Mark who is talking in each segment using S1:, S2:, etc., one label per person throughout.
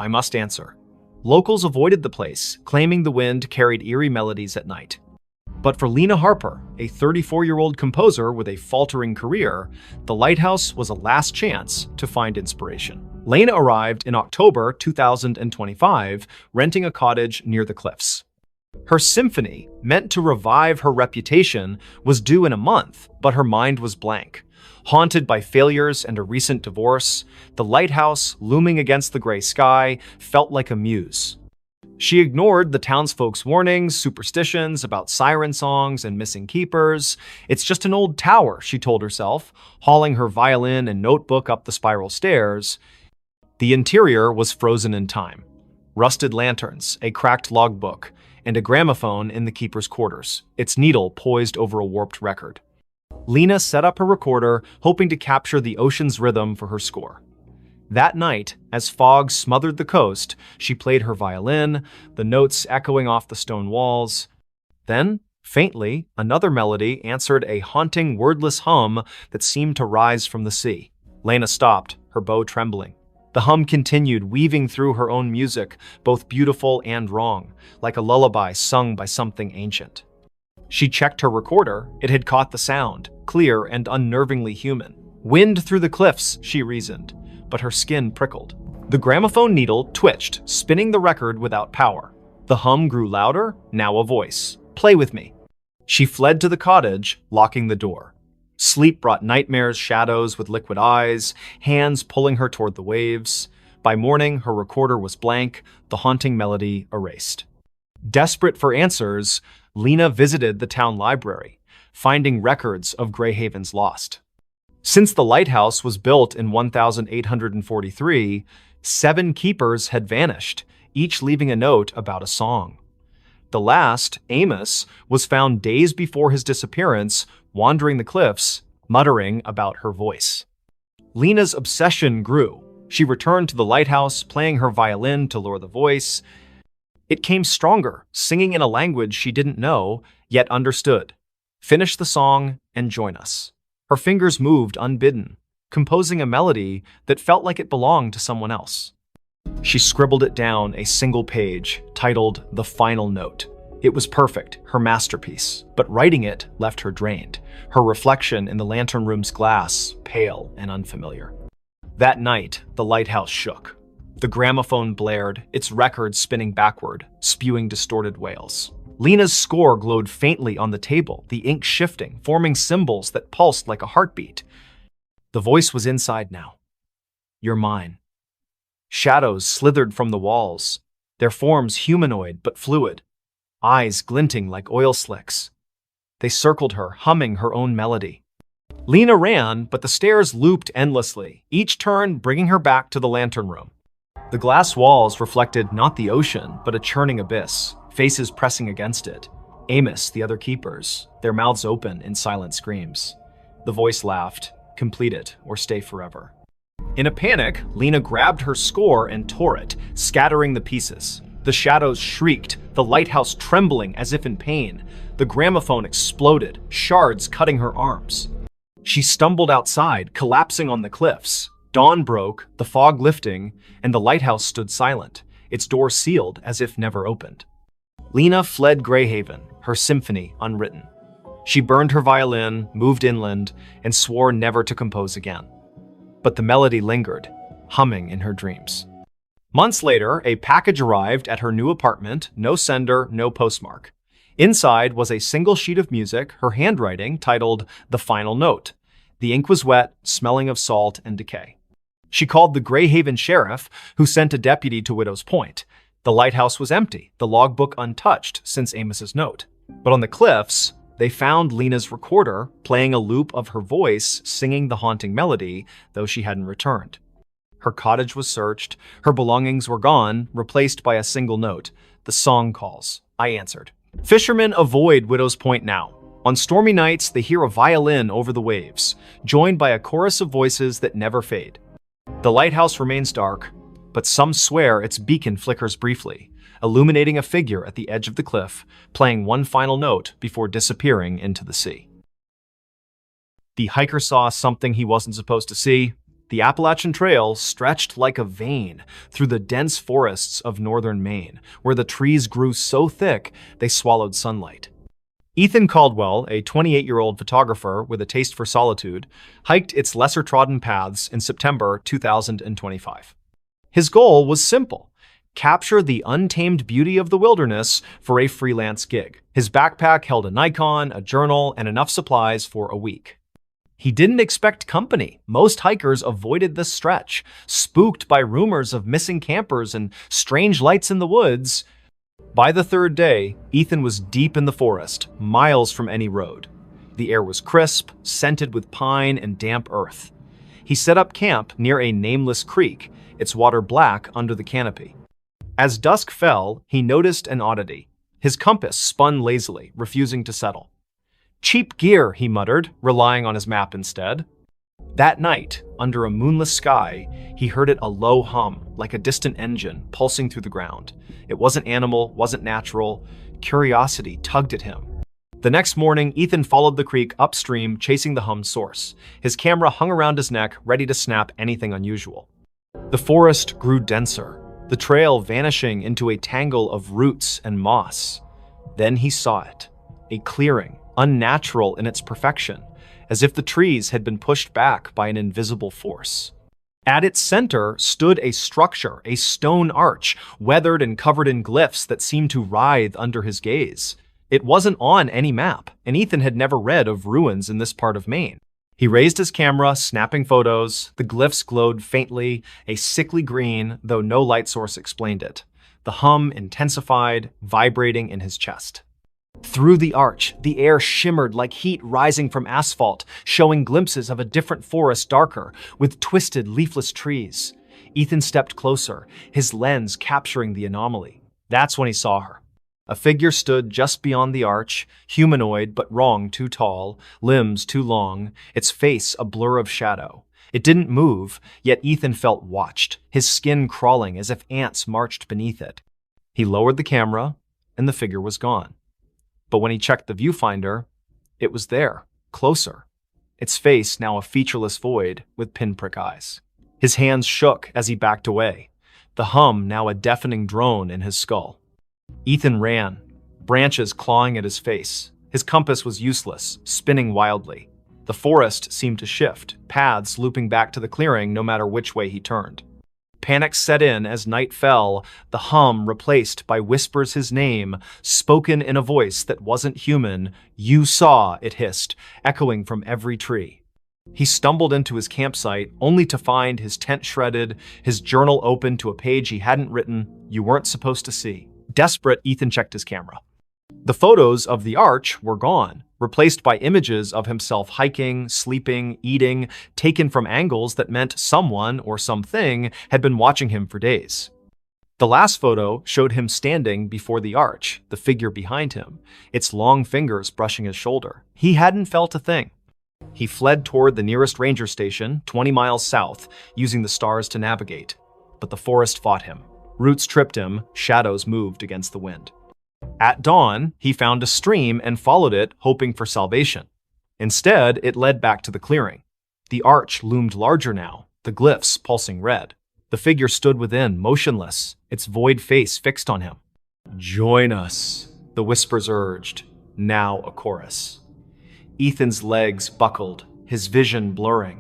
S1: I must answer. Locals avoided the place, claiming the wind carried eerie melodies at night. But for Lena Harper, a 34-year-old composer with a faltering career, the lighthouse was a last chance to find inspiration. Lena arrived in October 2025, renting a cottage near the cliffs. Her symphony, meant to revive her reputation, was due in a month, but her mind was blank. Haunted by failures and a recent divorce, the lighthouse, looming against the gray sky, felt like a muse. She ignored the townsfolk's warnings, superstitions about siren songs and missing keepers. It's just an old tower, she told herself, hauling her violin and notebook up the spiral stairs. The interior was frozen in time. Rusted lanterns, a cracked logbook, and a gramophone in the keeper's quarters, its needle poised over a warped record. Lena set up her recorder, hoping to capture the ocean's rhythm for her score. That night, as fog smothered the coast, she played her violin, the notes echoing off the stone walls. Then, faintly, another melody answered a haunting, wordless hum that seemed to rise from the sea. Lena stopped, her bow trembling. The hum continued, weaving through her own music, both beautiful and wrong, like a lullaby sung by something ancient. She checked her recorder. It had caught the sound, clear and unnervingly human. Wind through the cliffs, she reasoned, but her skin prickled. The gramophone needle twitched, spinning the record without power. The hum grew louder, now a voice. Play with me. She fled to the cottage, locking the door. Sleep brought nightmares, shadows with liquid eyes, hands pulling her toward the waves. By morning, her recorder was blank, the haunting melody erased. Desperate for answers, Lena visited the town library, finding records of Greyhaven's lost. Since the lighthouse was built in 1843, 7 keepers had vanished, each leaving a note about a song. The last, Amos, was found days before his disappearance, wandering the cliffs, muttering about her voice. Lena's obsession grew. She returned to the lighthouse, playing her violin to lure the voice. It came stronger, singing in a language she didn't know, yet understood. Finish the song and join us. Her fingers moved unbidden, composing a melody that felt like it belonged to someone else. She scribbled it down, a single page, titled The Final Note. It was perfect, her masterpiece, but writing it left her drained, her reflection in the lantern room's glass pale and unfamiliar. That night, the lighthouse shook. The gramophone blared, its record spinning backward, spewing distorted wails. Lena's score glowed faintly on the table, the ink shifting, forming symbols that pulsed like a heartbeat. The voice was inside now. You're mine. Shadows slithered from the walls, their forms humanoid but fluid, eyes glinting like oil slicks. They circled her, humming her own melody. Lena ran, but the stairs looped endlessly, each turn bringing her back to the lantern room. The glass walls reflected not the ocean, but a churning abyss, faces pressing against it. Amos, the other keepers, their mouths open in silent screams. The voice laughed, complete it or stay forever. In a panic, Lena grabbed her score and tore it, scattering the pieces. The shadows shrieked, the lighthouse trembling as if in pain. The gramophone exploded, shards cutting her arms. She stumbled outside, collapsing on the cliffs. Dawn broke, the fog lifting, and the lighthouse stood silent, its door sealed as if never opened. Lena fled Greyhaven, her symphony unwritten. She burned her violin, moved inland, and swore never to compose again. But the melody lingered, humming in her dreams. Months later, a package arrived at her new apartment, no sender, no postmark. Inside was a single sheet of music, her handwriting titled The Final Note. The ink was wet, smelling of salt and decay. She called the Greyhaven sheriff, who sent a deputy to Widow's Point. The lighthouse was empty, the logbook untouched since Amos's note. But on the cliffs, they found Lena's recorder, playing a loop of her voice singing the haunting melody, though she hadn't returned. Her cottage was searched, her belongings were gone, replaced by a single note. The song calls. I answered. Fishermen avoid Widow's Point now. On stormy nights, they hear a violin over the waves, joined by a chorus of voices that never fade. The lighthouse remains dark, but some swear its beacon flickers briefly, illuminating a figure at the edge of the cliff, playing one final note before disappearing into the sea. The hiker saw something he wasn't supposed to see. The Appalachian Trail stretched like a vein through the dense forests of northern Maine, where the trees grew so thick they swallowed sunlight. Ethan Caldwell, a 28-year-old photographer with a taste for solitude, hiked its lesser-trodden paths in September 2025. His goal was simple: capture the untamed beauty of the wilderness for a freelance gig. His backpack held a Nikon, a journal, and enough supplies for a week. He didn't expect company. Most hikers avoided this stretch, spooked by rumors of missing campers and strange lights in the woods. By the third day, Ethan was deep in the forest, miles from any road. The air was crisp, scented with pine and damp earth. He set up camp near a nameless creek, its water black under the canopy. As dusk fell, he noticed an oddity. His compass spun lazily, refusing to settle. "Cheap gear," he muttered, relying on his map instead. That night, under a moonless sky, he heard it a low hum, like a distant engine, pulsing through the ground. It wasn't animal, wasn't natural. Curiosity tugged at him. The next morning, Ethan followed the creek upstream, chasing the hum's source. His camera hung around his neck, ready to snap anything unusual. The forest grew denser, the trail vanishing into a tangle of roots and moss. Then he saw it, a clearing, unnatural in its perfection, as if the trees had been pushed back by an invisible force. At its center stood a structure, a stone arch, weathered and covered in glyphs that seemed to writhe under his gaze. It wasn't on any map, and Ethan had never read of ruins in this part of Maine. He raised his camera, snapping photos. The glyphs glowed faintly, a sickly green, though no light source explained it. The hum intensified, vibrating in his chest. Through the arch, the air shimmered like heat rising from asphalt, showing glimpses of a different forest, darker, with twisted, leafless trees. Ethan stepped closer, his lens capturing the anomaly. That's when he saw her. A figure stood just beyond the arch, humanoid but wrong, too tall, limbs too long, its face a blur of shadow. It didn't move, yet Ethan felt watched, his skin crawling as if ants marched beneath it. He lowered the camera, and the figure was gone. But when he checked the viewfinder, it was there, closer. Its face now a featureless void with pinprick eyes. His hands shook as he backed away, the hum now a deafening drone in his skull. Ethan ran, branches clawing at his face. His compass was useless, spinning wildly. The forest seemed to shift, paths looping back to the clearing no matter which way he turned. Panic set in as night fell, the hum replaced by whispers his name, spoken in a voice that wasn't human. "You saw," it hissed, echoing from every tree. He stumbled into his campsite, only to find his tent shredded, his journal open to a page he hadn't written. You weren't supposed to see. Desperate, Ethan checked his camera. The photos of the arch were gone, replaced by images of himself hiking, sleeping, eating, taken from angles that meant someone or something had been watching him for days. The last photo showed him standing before the arch, the figure behind him, its long fingers brushing his shoulder. He hadn't felt a thing. He fled toward the nearest ranger station, 20 miles south, using the stars to navigate. But the forest fought him. Roots tripped him, shadows moved against the wind. At dawn, he found a stream and followed it, hoping for salvation. Instead, it led back to the clearing. The arch loomed larger now, the glyphs pulsing red. The figure stood within, motionless, its void face fixed on him. "Join us," the whispers urged, now a chorus. Ethan's legs buckled, his vision blurring.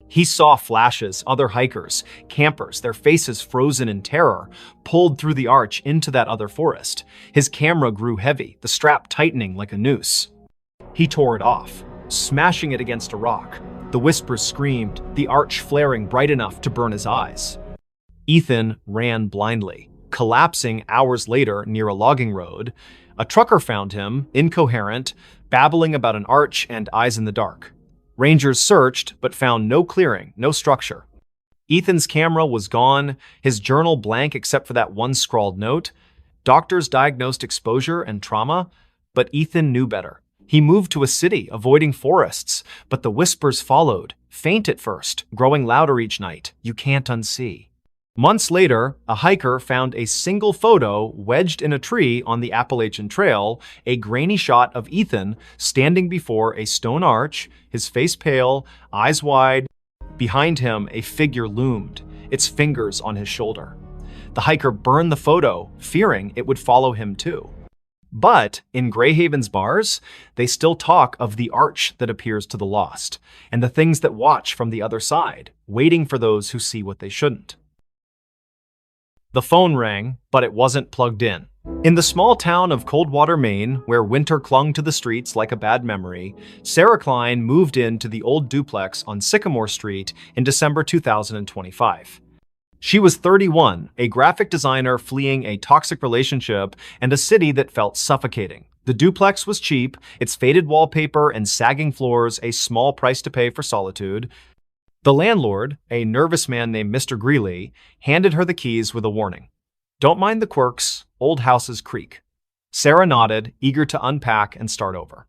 S1: He saw flashes, other hikers, campers, their faces frozen in terror, pulled through the arch into that other forest. His camera grew heavy, the strap tightening like a noose. He tore it off, smashing it against a rock. The whispers screamed, the arch flaring bright enough to burn his eyes. Ethan ran blindly, collapsing hours later near a logging road. A trucker found him, incoherent, babbling about an arch and eyes in the dark. Rangers searched, but found no clearing, no structure. Ethan's camera was gone, his journal blank except for that one scrawled note. Doctors diagnosed exposure and trauma, but Ethan knew better. He moved to a city, avoiding forests, but the whispers followed, faint at first, growing louder each night. You can't unsee. Months later, a hiker found a single photo wedged in a tree on the Appalachian Trail, a grainy shot of Ethan standing before a stone arch, his face pale, eyes wide. Behind him, a figure loomed, its fingers on his shoulder. The hiker burned the photo, fearing it would follow him too. But in Greyhaven's bars, they still talk of the arch that appears to the lost, and the things that watch from the other side, waiting for those who see what they shouldn't. The phone rang, but it wasn't plugged in. In the small town of Coldwater, Maine, where winter clung to the streets like a bad memory, Sarah Klein moved into the old duplex on Sycamore Street in December 2025. She was 31, a graphic designer fleeing a toxic relationship and a city that felt suffocating. The duplex was cheap, its faded wallpaper and sagging floors a small price to pay for solitude. The landlord, a nervous man named Mr. Greeley, handed her the keys with a warning. "Don't mind the quirks, old houses creak." Sarah nodded, eager to unpack and start over.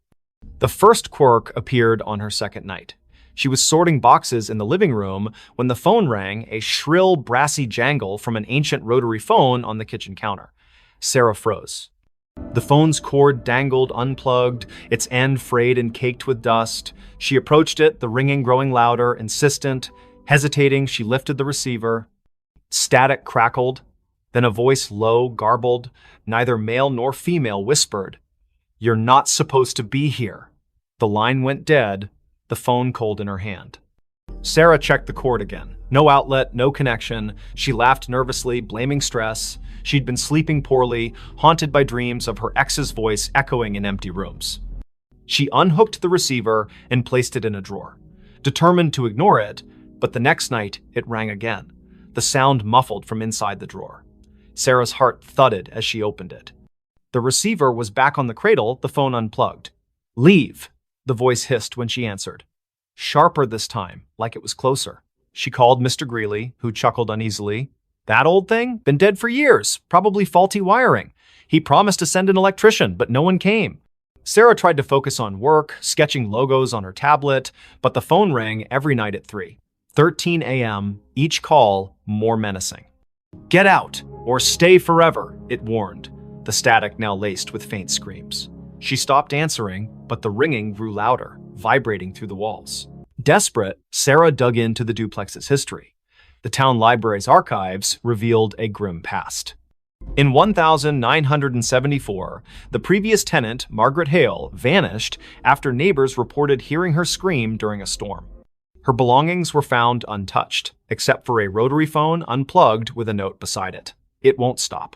S1: The first quirk appeared on her second night. She was sorting boxes in the living room when the phone rang, a shrill, brassy jangle from an ancient rotary phone on the kitchen counter. Sarah froze. The phone's cord dangled unplugged, its end frayed and caked with dust. She approached it, the ringing growing louder, insistent. Hesitating, she lifted the receiver. Static crackled. Then a voice, low, garbled, neither male nor female, whispered, "You're not supposed to be here." The line went dead, the phone cold in her hand. Sarah checked the cord again. No outlet, no connection. She laughed nervously, blaming stress. She'd been sleeping poorly, haunted by dreams of her ex's voice echoing in empty rooms. She unhooked the receiver and placed it in a drawer, determined to ignore it, but the next night it rang again, the sound muffled from inside the drawer. Sarah's heart thudded as she opened it. The receiver was back on the cradle, the phone unplugged. "Leave," the voice hissed when she answered. Sharper this time, like it was closer. She called Mr. Greeley, who chuckled uneasily. "That old thing? Been dead for years. Probably faulty wiring. He promised to send an electrician, but no one came." Sarah tried to focus on work, sketching logos on her tablet, but the phone rang every night at 3:13 a.m., each call more menacing. "Get out, or stay forever," it warned, the static now laced with faint screams. She stopped answering, but the ringing grew louder, vibrating through the walls. Desperate, Sarah dug into the duplex's history. The town library's archives revealed a grim past. In 1974, the previous tenant, Margaret Hale, vanished after neighbors reported hearing her scream during a storm. Her belongings were found untouched, except for a rotary phone unplugged with a note beside it. "It won't stop."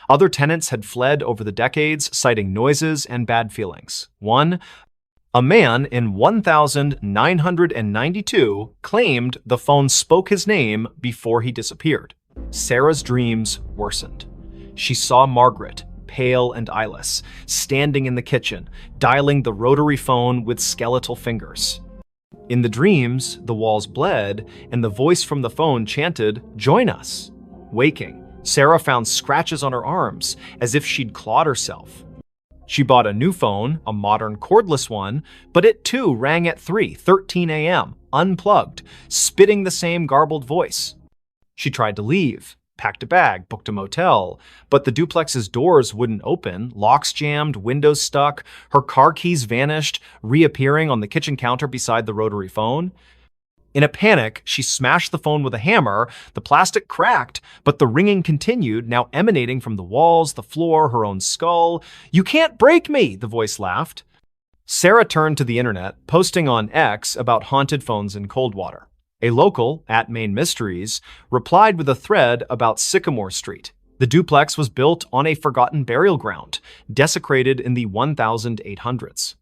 S1: Other tenants had fled over the decades, citing noises and bad feelings. A man in 1992 claimed the phone spoke his name before he disappeared. Sarah's dreams worsened. She saw Margaret, pale and eyeless, standing in the kitchen, dialing the rotary phone with skeletal fingers. In the dreams, the walls bled, and the voice from the phone chanted, "Join us." Waking, Sarah found scratches on her arms, as if she'd clawed herself. She bought a new phone, a modern cordless one, but it too rang at 3:13 a.m., unplugged, spitting the same garbled voice. She tried to leave, packed a bag, booked a motel, but the duplex's doors wouldn't open, locks jammed, windows stuck, her car keys vanished, reappearing on the kitchen counter beside the rotary phone. In a panic, she smashed the phone with a hammer. The plastic cracked, but the ringing continued, now emanating from the walls, the floor, her own skull. "You can't break me," the voice laughed. Sarah turned to the internet, posting on X about haunted phones in Coldwater. A local, @Maine Mysteries, replied with a thread about Sycamore Street. The duplex was built on a forgotten burial ground, desecrated in the 1800s.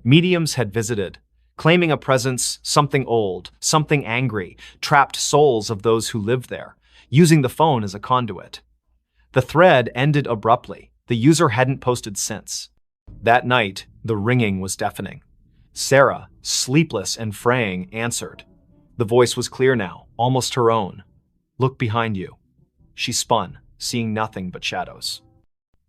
S1: Mediums had visited, claiming a presence, something old, something angry, trapped souls of those who lived there, using the phone as a conduit. The thread ended abruptly. The user hadn't posted since. That night, the ringing was deafening. Sarah, sleepless and fraying, answered. The voice was clear now, almost her own. "Look behind you." She spun, seeing nothing but shadows.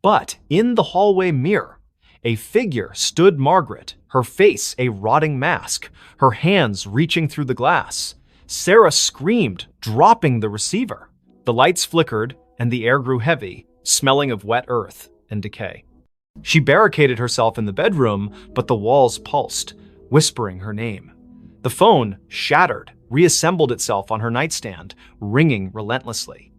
S1: But in the hallway mirror, a figure stood Margaret, her face a rotting mask, her hands reaching through the glass. Sarah screamed, dropping the receiver. The lights flickered, and the air grew heavy, smelling of wet earth and decay. She barricaded herself in the bedroom, but the walls pulsed, whispering her name. The phone shattered, reassembled itself on her nightstand, ringing relentlessly.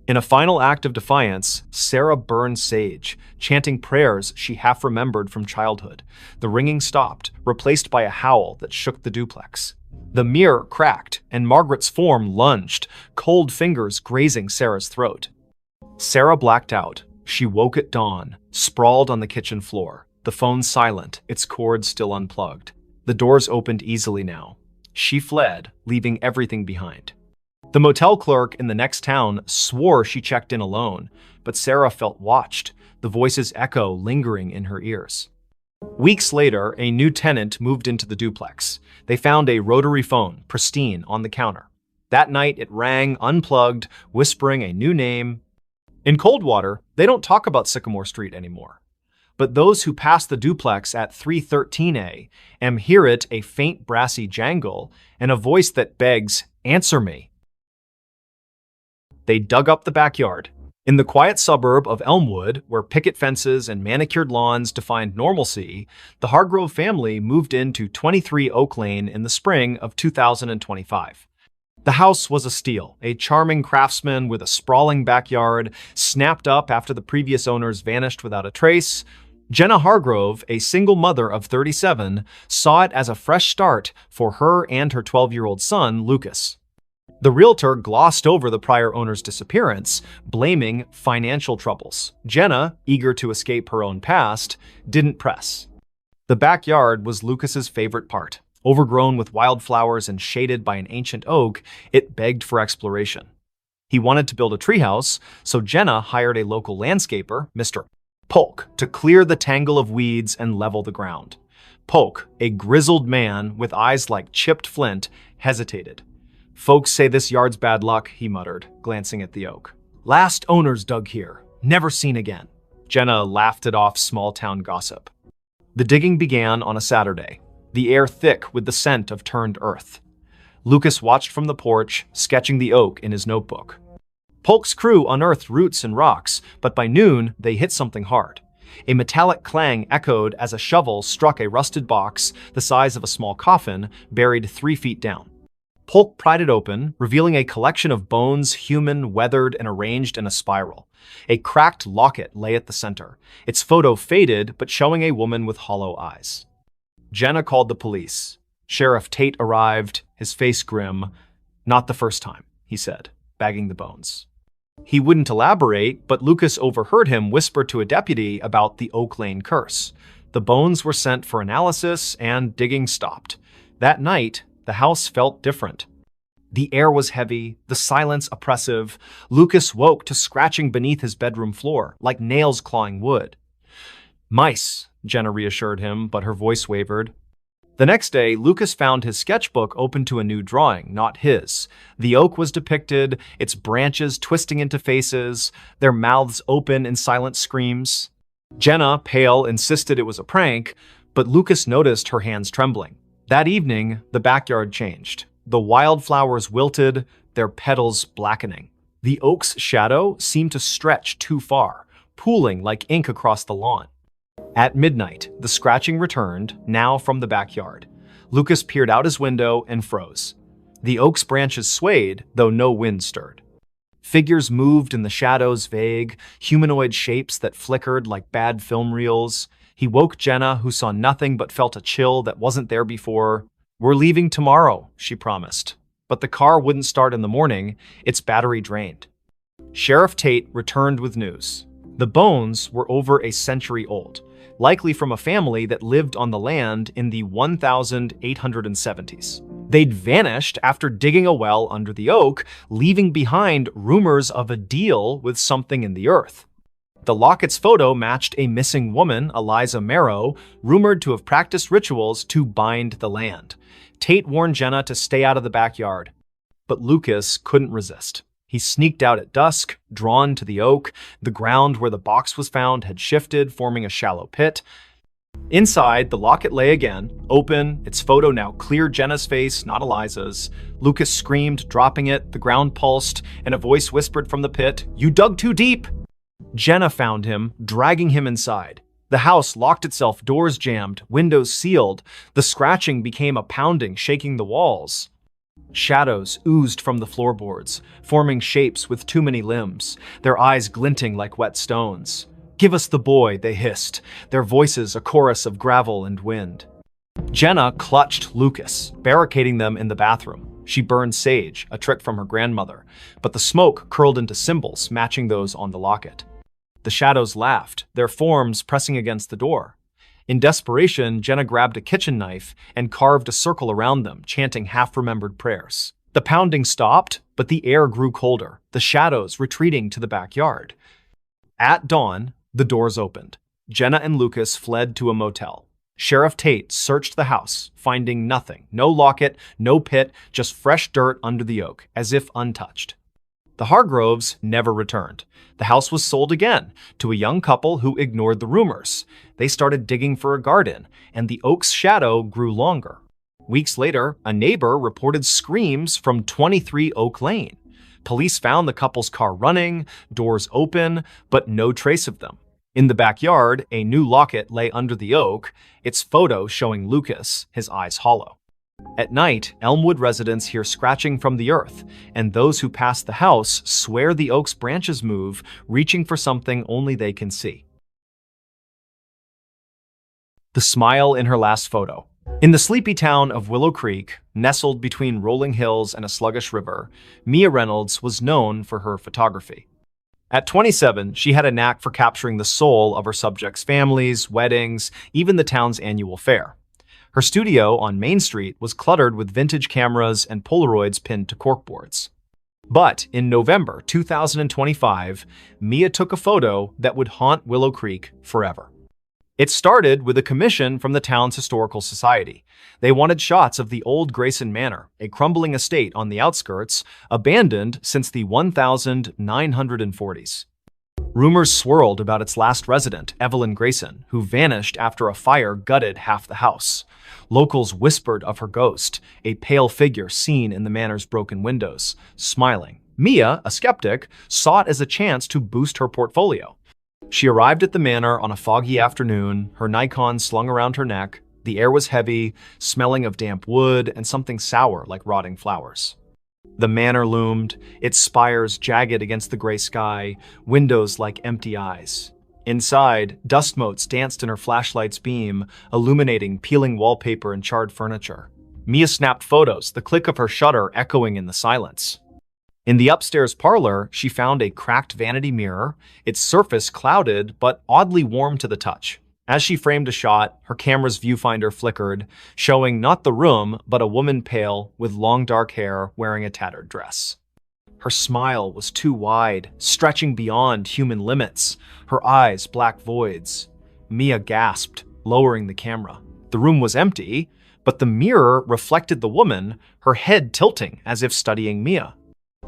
S1: In a final act of defiance, Sarah burned sage, chanting prayers she half remembered from childhood. The ringing stopped, replaced by a howl that shook the duplex. The mirror cracked, and Margaret's form lunged, cold fingers grazing Sarah's throat. Sarah blacked out. She woke at dawn, sprawled on the kitchen floor, the phone silent, its cord still unplugged. The doors opened easily now. She fled, leaving everything behind. The motel clerk in the next town swore she checked in alone, but Sarah felt watched, the voices echo lingering in her ears. Weeks later, a new tenant moved into the duplex. They found a rotary phone, pristine, on the counter. That night, it rang, unplugged, whispering a new name. In Coldwater, they don't talk about Sycamore Street anymore. But those who pass the duplex at 313 A.M. hear it, a faint brassy jangle, and a voice that begs, "Answer me." They dug up the backyard. In the quiet suburb of Elmwood, where picket fences and manicured lawns defined normalcy, the Hargrove family moved into 23 Oak Lane in the spring of 2025. The house was a steal, a charming craftsman with a sprawling backyard, snapped up after the previous owners vanished without a trace. Jenna Hargrove, a single mother of 37, saw it as a fresh start for her and her 12-year-old son, Lucas. The realtor glossed over the prior owner's disappearance, blaming financial troubles. Jenna, eager to escape her own past, didn't press. The backyard was Lucas's favorite part. Overgrown with wildflowers and shaded by an ancient oak, it begged for exploration. He wanted to build a treehouse, so Jenna hired a local landscaper, Mr. Polk, to clear the tangle of weeds and level the ground. Polk, a grizzled man with eyes like chipped flint, hesitated. "Folks say this yard's bad luck," he muttered, glancing at the oak. "Last owners dug here. Never seen again." Jenna laughed it off small-town gossip. The digging began on a Saturday, the air thick with the scent of turned earth. Lucas watched from the porch, sketching the oak in his notebook. Polk's crew unearthed roots and rocks, but by noon, they hit something hard. A metallic clang echoed as a shovel struck a rusted box the size of a small coffin, buried 3 feet down. Polk pried it open, revealing a collection of bones, human, weathered, and arranged in a spiral. A cracked locket lay at the center, its photo faded but showing a woman with hollow eyes. Jenna called the police. Sheriff Tate arrived, his face grim. "Not the first time," he said, bagging the bones. He wouldn't elaborate, but Lucas overheard him whisper to a deputy about the Oak Lane curse. The bones were sent for analysis, and digging stopped. That night, the house felt different. The air was heavy, the silence oppressive. Lucas woke to scratching beneath his bedroom floor, like nails clawing wood. "Mice," Jenna reassured him, but her voice wavered. The next day, Lucas found his sketchbook open to a new drawing, not his. The oak was depicted, its branches twisting into faces, their mouths open in silent screams. Jenna, pale, insisted it was a prank, but Lucas noticed her hands trembling. That evening, the backyard changed. The wildflowers wilted, their petals blackening. The oak's shadow seemed to stretch too far, pooling like ink across the lawn. At midnight, the scratching returned, now from the backyard. Lucas peered out his window and froze. The oak's branches swayed, though no wind stirred. Figures moved in the shadows, vague, humanoid shapes that flickered like bad film reels. He woke Jenna, who saw nothing but felt a chill that wasn't there before. "We're leaving tomorrow," she promised. But the car wouldn't start in the morning, its battery drained. Sheriff Tate returned with news. The bones were over a century old, likely from a family that lived on the land in the 1870s. They'd vanished after digging a well under the oak, leaving behind rumors of a deal with something in the earth. The locket's photo matched a missing woman, Eliza Marrow, rumored to have practiced rituals to bind the land. Tate warned Jenna to stay out of the backyard, but Lucas couldn't resist. He sneaked out at dusk, drawn to the oak. The ground where the box was found had shifted, forming a shallow pit. Inside, the locket lay again, open, its photo now clear Jenna's face, not Eliza's. Lucas screamed, dropping it, the ground pulsed, and a voice whispered from the pit, "You dug too deep!" Jenna found him, dragging him inside. The house locked itself, doors jammed, windows sealed. The scratching became a pounding, shaking the walls. Shadows oozed from the floorboards, forming shapes with too many limbs, their eyes glinting like wet stones. "Give us the boy," they hissed, their voices a chorus of gravel and wind. Jenna clutched Lucas, barricading them in the bathroom. She burned sage, a trick from her grandmother, but the smoke curled into symbols matching those on the locket. The shadows laughed, their forms pressing against the door. In desperation, Jenna grabbed a kitchen knife and carved a circle around them, chanting half-remembered prayers. The pounding stopped, but the air grew colder, the shadows retreating to the backyard. At dawn, the doors opened. Jenna and Lucas fled to a motel. Sheriff Tate searched the house, finding nothing. No locket, no pit, just fresh dirt under the oak, as if untouched. The Hargroves never returned. The house was sold again to a young couple who ignored the rumors. They started digging for a garden, and the oak's shadow grew longer. Weeks later, a neighbor reported screams from 23 Oak Lane. Police found the couple's car running, doors open, but no trace of them. In the backyard, a new locket lay under the oak, its photo showing Lucas, his eyes hollow. At night, Elmwood residents hear scratching from the earth, and those who pass the house swear the oak's branches move, reaching for something only they can see. The smile in her last photo. In the sleepy town of Willow Creek, nestled between rolling hills and a sluggish river, Mia Reynolds was known for her photography. At 27, she had a knack for capturing the soul of her subjects' families, weddings, even the town's annual fair. Her studio on Main Street was cluttered with vintage cameras and Polaroids pinned to corkboards. But in November 2025, Mia took a photo that would haunt Willow Creek forever. It started with a commission from the town's historical society. They wanted shots of the old Grayson Manor, a crumbling estate on the outskirts, abandoned since the 1940s. Rumors swirled about its last resident, Evelyn Grayson, who vanished after a fire gutted half the house. Locals whispered of her ghost, a pale figure seen in the manor's broken windows, smiling. Mia, a skeptic, saw it as a chance to boost her portfolio. She arrived at the manor on a foggy afternoon, her Nikon slung around her neck. The air was heavy, smelling of damp wood and something sour like rotting flowers. The manor loomed, its spires jagged against the gray sky, windows like empty eyes. Inside, dust motes danced in her flashlight's beam, illuminating peeling wallpaper and charred furniture. Mia snapped photos, the click of her shutter echoing in the silence. In the upstairs parlor, she found a cracked vanity mirror, its surface clouded but oddly warm to the touch. As she framed a shot, her camera's viewfinder flickered, showing not the room, but a woman pale, with long dark hair, wearing a tattered dress. Her smile was too wide, stretching beyond human limits, her eyes black voids. Mia gasped, lowering the camera. The room was empty, but the mirror reflected the woman, her head tilting as if studying Mia.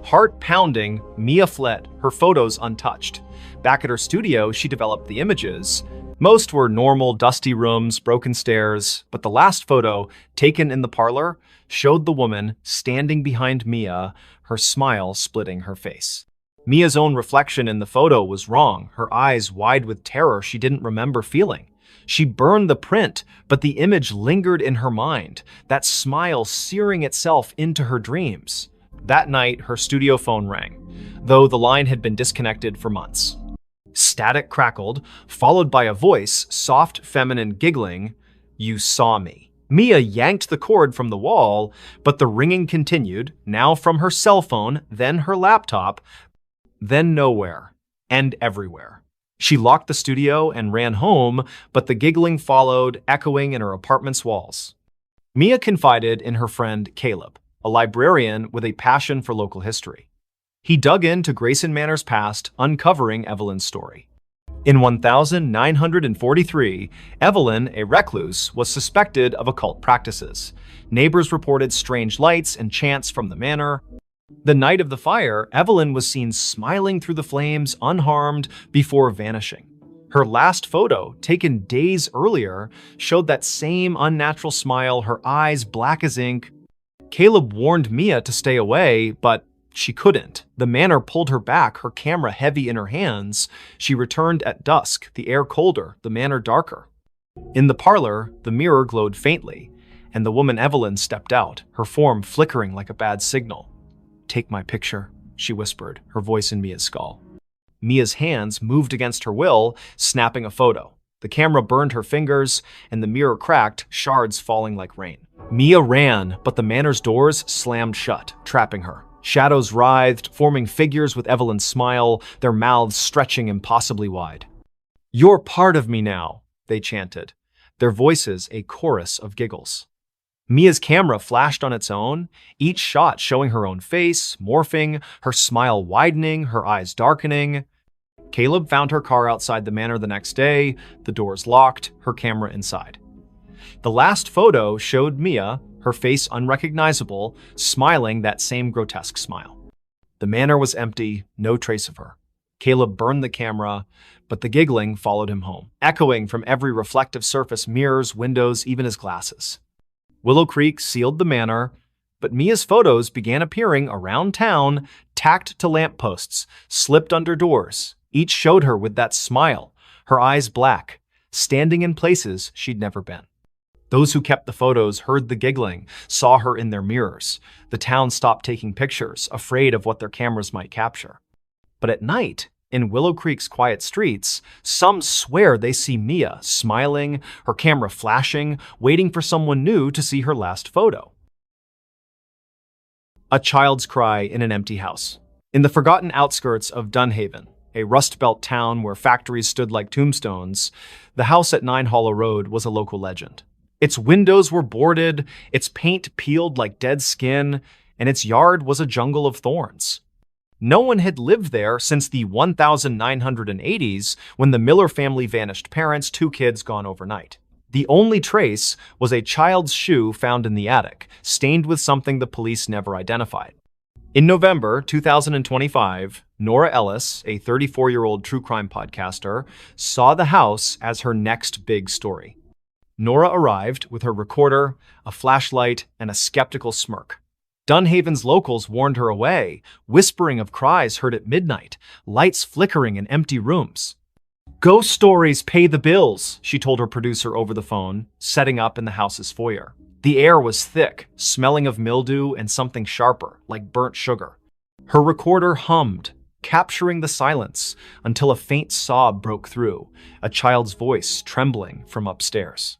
S1: Heart pounding, Mia fled, her photos untouched. Back at her studio, she developed the images. Most were normal, dusty rooms, broken stairs, but the last photo, taken in the parlor, showed the woman standing behind Mia, her smile splitting her face. Mia's own reflection in the photo was wrong, her eyes wide with terror she didn't remember feeling. She burned the print, but the image lingered in her mind, that smile searing itself into her dreams. That night, her studio phone rang, though the line had been disconnected for months. Static crackled, followed by a voice, soft, feminine, giggling, "You saw me." Mia yanked the cord from the wall, but the ringing continued, now from her cell phone, then her laptop, then nowhere, and everywhere. She locked the studio and ran home, but the giggling followed, echoing in her apartment's walls. Mia confided in her friend Caleb, a librarian with a passion for local history. He dug into Grayson Manor's past, uncovering Evelyn's story. In 1943, Evelyn, a recluse, was suspected of occult practices. Neighbors reported strange lights and chants from the manor. The night of the fire, Evelyn was seen smiling through the flames, unharmed, before vanishing. Her last photo, taken days earlier, showed that same unnatural smile, her eyes black as ink. Caleb warned Mia to stay away, but she couldn't. The manor pulled her back, her camera heavy in her hands. She returned at dusk, the air colder, the manor darker. In the parlor, the mirror glowed faintly, and the woman Evelyn stepped out, her form flickering like a bad signal. "Take my picture," she whispered, her voice in Mia's skull. Mia's hands moved against her will, snapping a photo. The camera burned her fingers, and the mirror cracked, shards falling like rain. Mia ran, but the manor's doors slammed shut, trapping her. Shadows writhed, forming figures with Evelyn's smile, their mouths stretching impossibly wide. "You're part of me now," they chanted, their voices a chorus of giggles. Mia's camera flashed on its own, each shot showing her own face, morphing, her smile widening, her eyes darkening. Caleb found her car outside the manor the next day, the doors locked, her camera inside. The last photo showed Mia, her face unrecognizable, smiling that same grotesque smile. The manor was empty, no trace of her. Caleb burned the camera, but the giggling followed him home, echoing from every reflective surface, mirrors, windows, even his glasses. Willow Creek sealed the manor, but Mia's photos began appearing around town, tacked to lampposts, slipped under doors. Each showed her with that smile, her eyes black, standing in places she'd never been. Those who kept the photos heard the giggling, saw her in their mirrors. The town stopped taking pictures, afraid of what their cameras might capture. But at night, in Willow Creek's quiet streets, some swear they see Mia smiling, her camera flashing, waiting for someone new to see her last photo. A child's cry in an empty house. In the forgotten outskirts of Dunhaven, a Rust Belt town where factories stood like tombstones, the house at 9 Hollow Road was a local legend. Its windows were boarded, its paint peeled like dead skin, and its yard was a jungle of thorns. No one had lived there since the 1980s, when the Miller family vanished parents, 2 kids gone overnight. The only trace was a child's shoe found in the attic, stained with something the police never identified. In November 2025, Nora Ellis, a 34-year-old true crime podcaster, saw the house as her next big story. Nora arrived with her recorder, a flashlight, and a skeptical smirk. Dunhaven's locals warned her away, whispering of cries heard at midnight, lights flickering in empty rooms. "Ghost stories pay the bills," she told her producer over the phone, setting up in the house's foyer. The air was thick, smelling of mildew and something sharper, like burnt sugar. Her recorder hummed, capturing the silence until a faint sob broke through, a child's voice trembling from upstairs.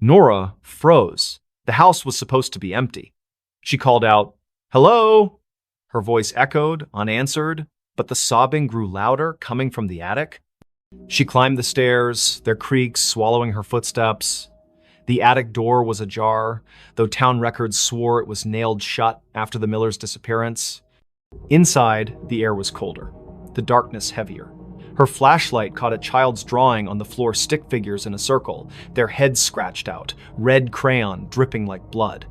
S1: Nora froze. The house was supposed to be empty. She called out, "Hello?" Her voice echoed, unanswered, but the sobbing grew louder, coming from the attic. She climbed the stairs, their creaks swallowing her footsteps. The attic door was ajar, though town records swore it was nailed shut after the Millers' disappearance. Inside, the air was colder, the darkness heavier. Her flashlight caught a child's drawing on the floor, stick figures in a circle, their heads scratched out, red crayon dripping like blood.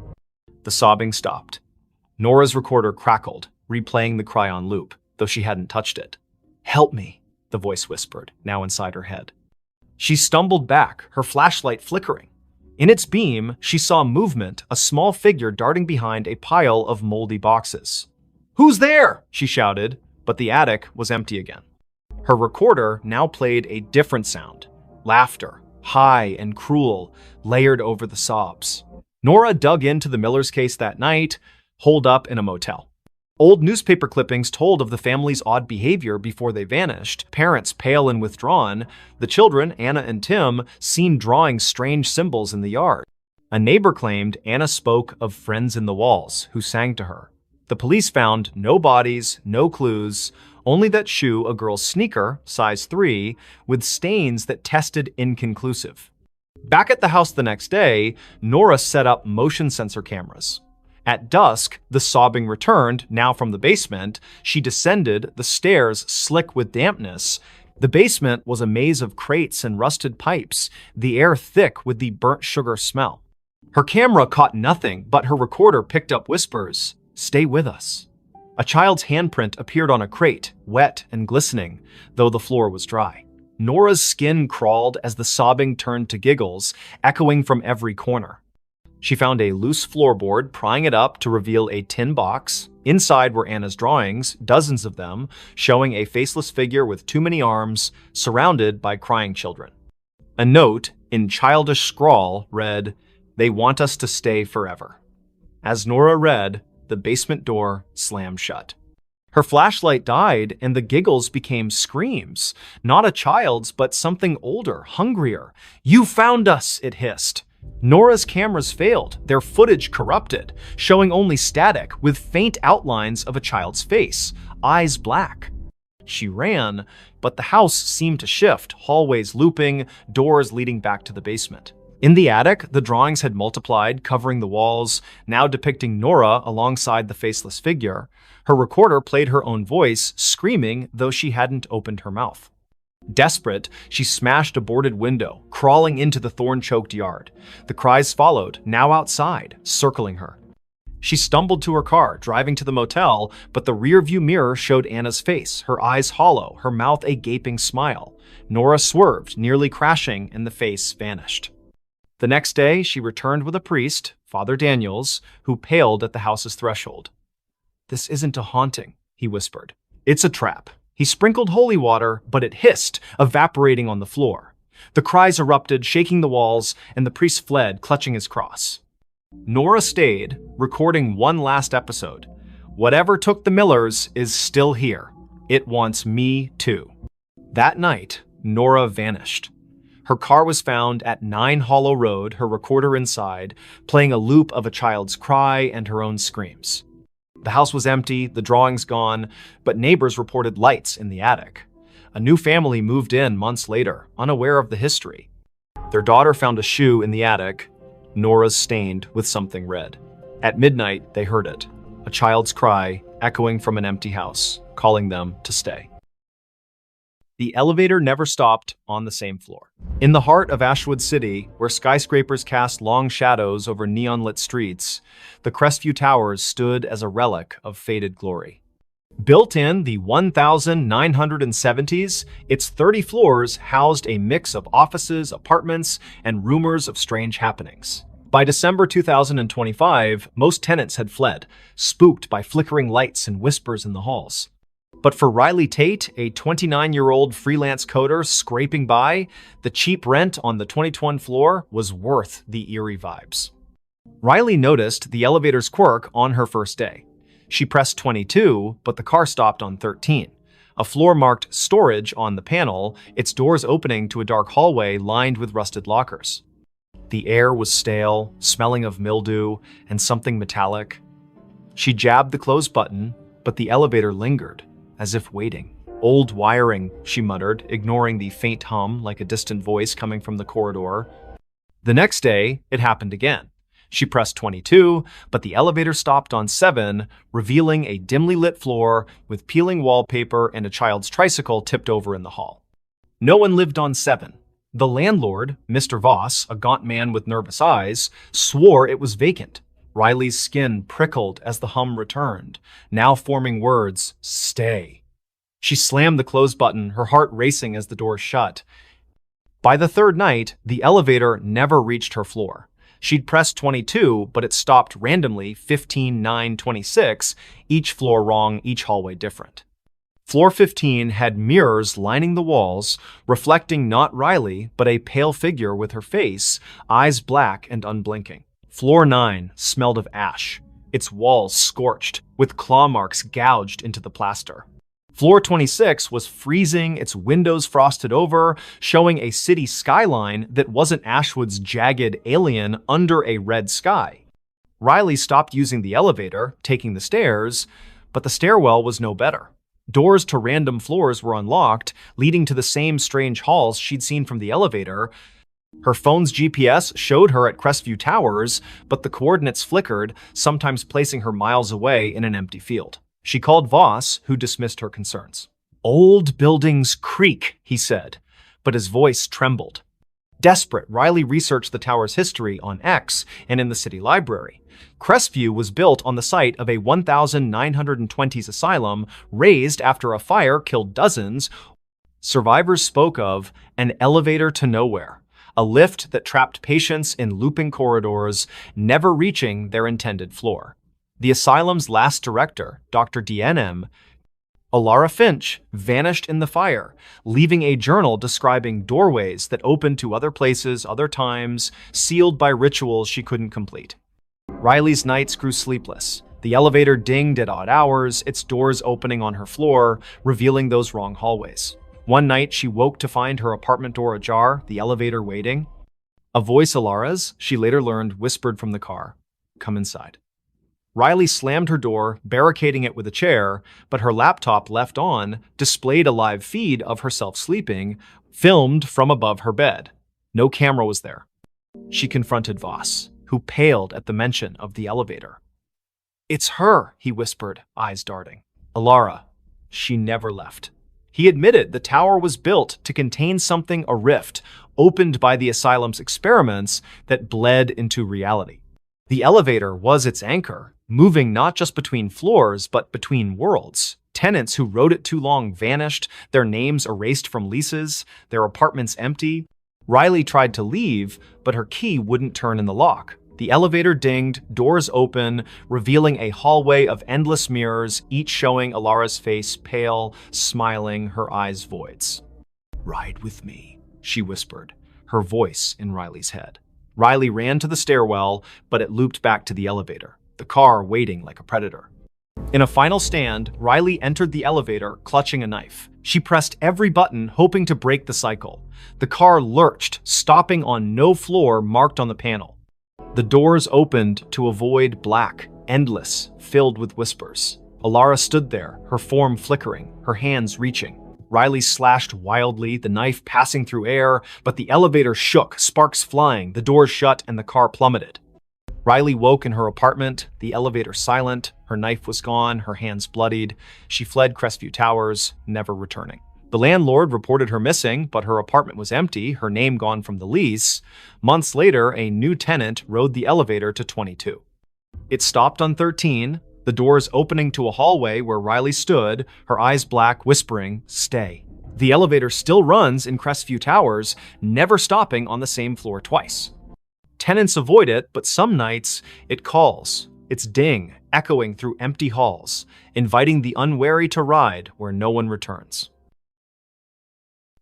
S1: The sobbing stopped. Nora's recorder crackled, replaying the cry on loop, though she hadn't touched it. "Help me," the voice whispered, now inside her head. She stumbled back, her flashlight flickering. In its beam, she saw movement, a small figure darting behind a pile of moldy boxes. "Who's there?" she shouted, but the attic was empty again. Her recorder now played a different sound, laughter, high and cruel, layered over the sobs. Nora dug into the Millers' case that night, holed up in a motel. Old newspaper clippings told of the family's odd behavior before they vanished, parents pale and withdrawn, the children, Anna and Tim, seen drawing strange symbols in the yard. A neighbor claimed Anna spoke of friends in the walls who sang to her. The police found no bodies, no clues, only that shoe, a girl's sneaker, size 3, with stains that tested inconclusive. Back at the house the next day, Nora set up motion sensor cameras. At dusk, the sobbing returned, now from the basement. She descended, the stairs slick with dampness. The basement was a maze of crates and rusted pipes, the air thick with the burnt sugar smell. Her camera caught nothing, but her recorder picked up whispers. "Stay with us." A child's handprint appeared on a crate, wet and glistening, though the floor was dry. Nora's skin crawled as the sobbing turned to giggles, echoing from every corner. She found a loose floorboard, prying it up to reveal a tin box. Inside were Anna's drawings, dozens of them, showing a faceless figure with too many arms, surrounded by crying children. A note, in childish scrawl, read, They want us to stay forever." As Nora read, the basement door slammed shut. Her flashlight died, and the giggles became screams. Not a child's, but something older, hungrier. "You found us," it hissed. Nora's cameras failed, their footage corrupted, showing only static with faint outlines of a child's face, eyes black. She ran, but the house seemed to shift, hallways looping, doors leading back to the basement. In the attic, the drawings had multiplied, covering the walls, now depicting Nora alongside the faceless figure. Her recorder played her own voice, screaming, though she hadn't opened her mouth. Desperate, she smashed a boarded window, crawling into the thorn-choked yard. The cries followed, now outside, circling her. She stumbled to her car, driving to the motel, but the rearview mirror showed Anna's face, her eyes hollow, her mouth a gaping smile. Nora swerved, nearly crashing, and the face vanished. The next day, she returned with a priest, Father Daniels, who paled at the house's threshold. "This isn't a haunting," he whispered. "It's a trap." He sprinkled holy water, but it hissed, evaporating on the floor. The cries erupted, shaking the walls, and the priest fled, clutching his cross. Nora stayed, recording one last episode. "Whatever took the Millers is still here. It wants me too." That night, Nora vanished. Her car was found at 9 Hollow Road, her recorder inside, playing a loop of a child's cry and her own screams. The house was empty, the drawings gone, but neighbors reported lights in the attic. A new family moved in months later, unaware of the history. Their daughter found a shoe in the attic, Nora's stained with something red. At midnight, they heard it, a child's cry echoing from an empty house, calling them to stay. The elevator never stopped on the same floor. In the heart of Ashwood City, where skyscrapers cast long shadows over neon-lit streets, the Crestview Towers stood as a relic of faded glory. Built in the 1970s, its 30 floors housed a mix of offices, apartments, and rumors of strange happenings. By December 2025, most tenants had fled, spooked by flickering lights and whispers in the halls. But for Riley Tate, a 29-year-old freelance coder scraping by, the cheap rent on the 22nd floor was worth the eerie vibes. Riley noticed the elevator's quirk on her first day. She pressed 22, but the car stopped on 13. A floor marked storage on the panel, its doors opening to a dark hallway lined with rusted lockers. The air was stale, smelling of mildew and something metallic. She jabbed the close button, but the elevator lingered, as if waiting. "Old wiring," she muttered, ignoring the faint hum like a distant voice coming from the corridor. The next day, it happened again. She pressed 22, but the elevator stopped on 7, revealing a dimly lit floor with peeling wallpaper and a child's tricycle tipped over in the hall. No one lived on 7. The landlord, Mr. Voss, a gaunt man with nervous eyes, swore it was vacant. Riley's skin prickled as the hum returned, now forming words, "Stay." She slammed the close button, her heart racing as the door shut. By the third night, the elevator never reached her floor. She'd pressed 22, but it stopped randomly 15, 9, 26, each floor wrong, each hallway different. Floor 15 had mirrors lining the walls, reflecting not Riley, but a pale figure with her face, eyes black and unblinking. Floor 9 smelled of ash, its walls scorched, with claw marks gouged into the plaster. Floor 26 was freezing, its windows frosted over, showing a city skyline that wasn't Ashwood's jagged alien under a red sky. Riley stopped using the elevator, taking the stairs, but the stairwell was no better. Doors to random floors were unlocked, leading to the same strange halls she'd seen from the elevator. Her phone's GPS showed her at Crestview Towers, but the coordinates flickered, sometimes placing her miles away in an empty field. She called Voss, who dismissed her concerns. "Old buildings creak," he said, but his voice trembled. Desperate, Riley researched the tower's history on X and in the city library. Crestview was built on the site of a 1920s asylum razed after a fire killed dozens. Survivors spoke of an elevator to nowhere, a lift that trapped patients in looping corridors, never reaching their intended floor. The asylum's last director, Dr. DNM, Alara Finch vanished in the fire, leaving a journal describing doorways that opened to other places, other times, sealed by rituals she couldn't complete. Riley's nights grew sleepless. The elevator dinged at odd hours, its doors opening on her floor, revealing those wrong hallways. One night, she woke to find her apartment door ajar, the elevator waiting. A voice, Alara's, she later learned, whispered from the car, "Come inside." Riley slammed her door, barricading it with a chair, but her laptop, left on, displayed a live feed of herself sleeping, filmed from above her bed. No camera was there. She confronted Voss, who paled at the mention of the elevator. "It's her," he whispered, eyes darting. "Alara, she never left." He admitted the tower was built to contain something, a rift, opened by the asylum's experiments that bled into reality. The elevator was its anchor, moving not just between floors, but between worlds. Tenants who rode it too long vanished, their names erased from leases, their apartments empty. Riley tried to leave, but her key wouldn't turn in the lock. The elevator dinged, doors open, revealing a hallway of endless mirrors, each showing Alara's face, pale, smiling, her eyes voids. "Ride with me," she whispered, her voice in Riley's head. Riley ran to the stairwell, but it looped back to the elevator, the car waiting like a predator. In a final stand, Riley entered the elevator, clutching a knife. She pressed every button, hoping to break the cycle. The car lurched, stopping on no floor marked on the panel. The doors opened to a void, black, endless, filled with whispers. Alara stood there, her form flickering, her hands reaching. Riley slashed wildly, the knife passing through air, but the elevator shook, sparks flying, the doors shut, and the car plummeted. Riley woke in her apartment, the elevator silent, her knife was gone, her hands bloodied. She fled Crestview Towers, never returning. The landlord reported her missing, but her apartment was empty, her name gone from the lease. Months later, a new tenant rode the elevator to 22. It stopped on 13, the doors opening to a hallway where Riley stood, her eyes black, whispering, "Stay." The elevator still runs in Crestview Towers, never stopping on the same floor twice. Tenants avoid it, but some nights it calls, its ding echoing through empty halls, inviting the unwary to ride where no one returns.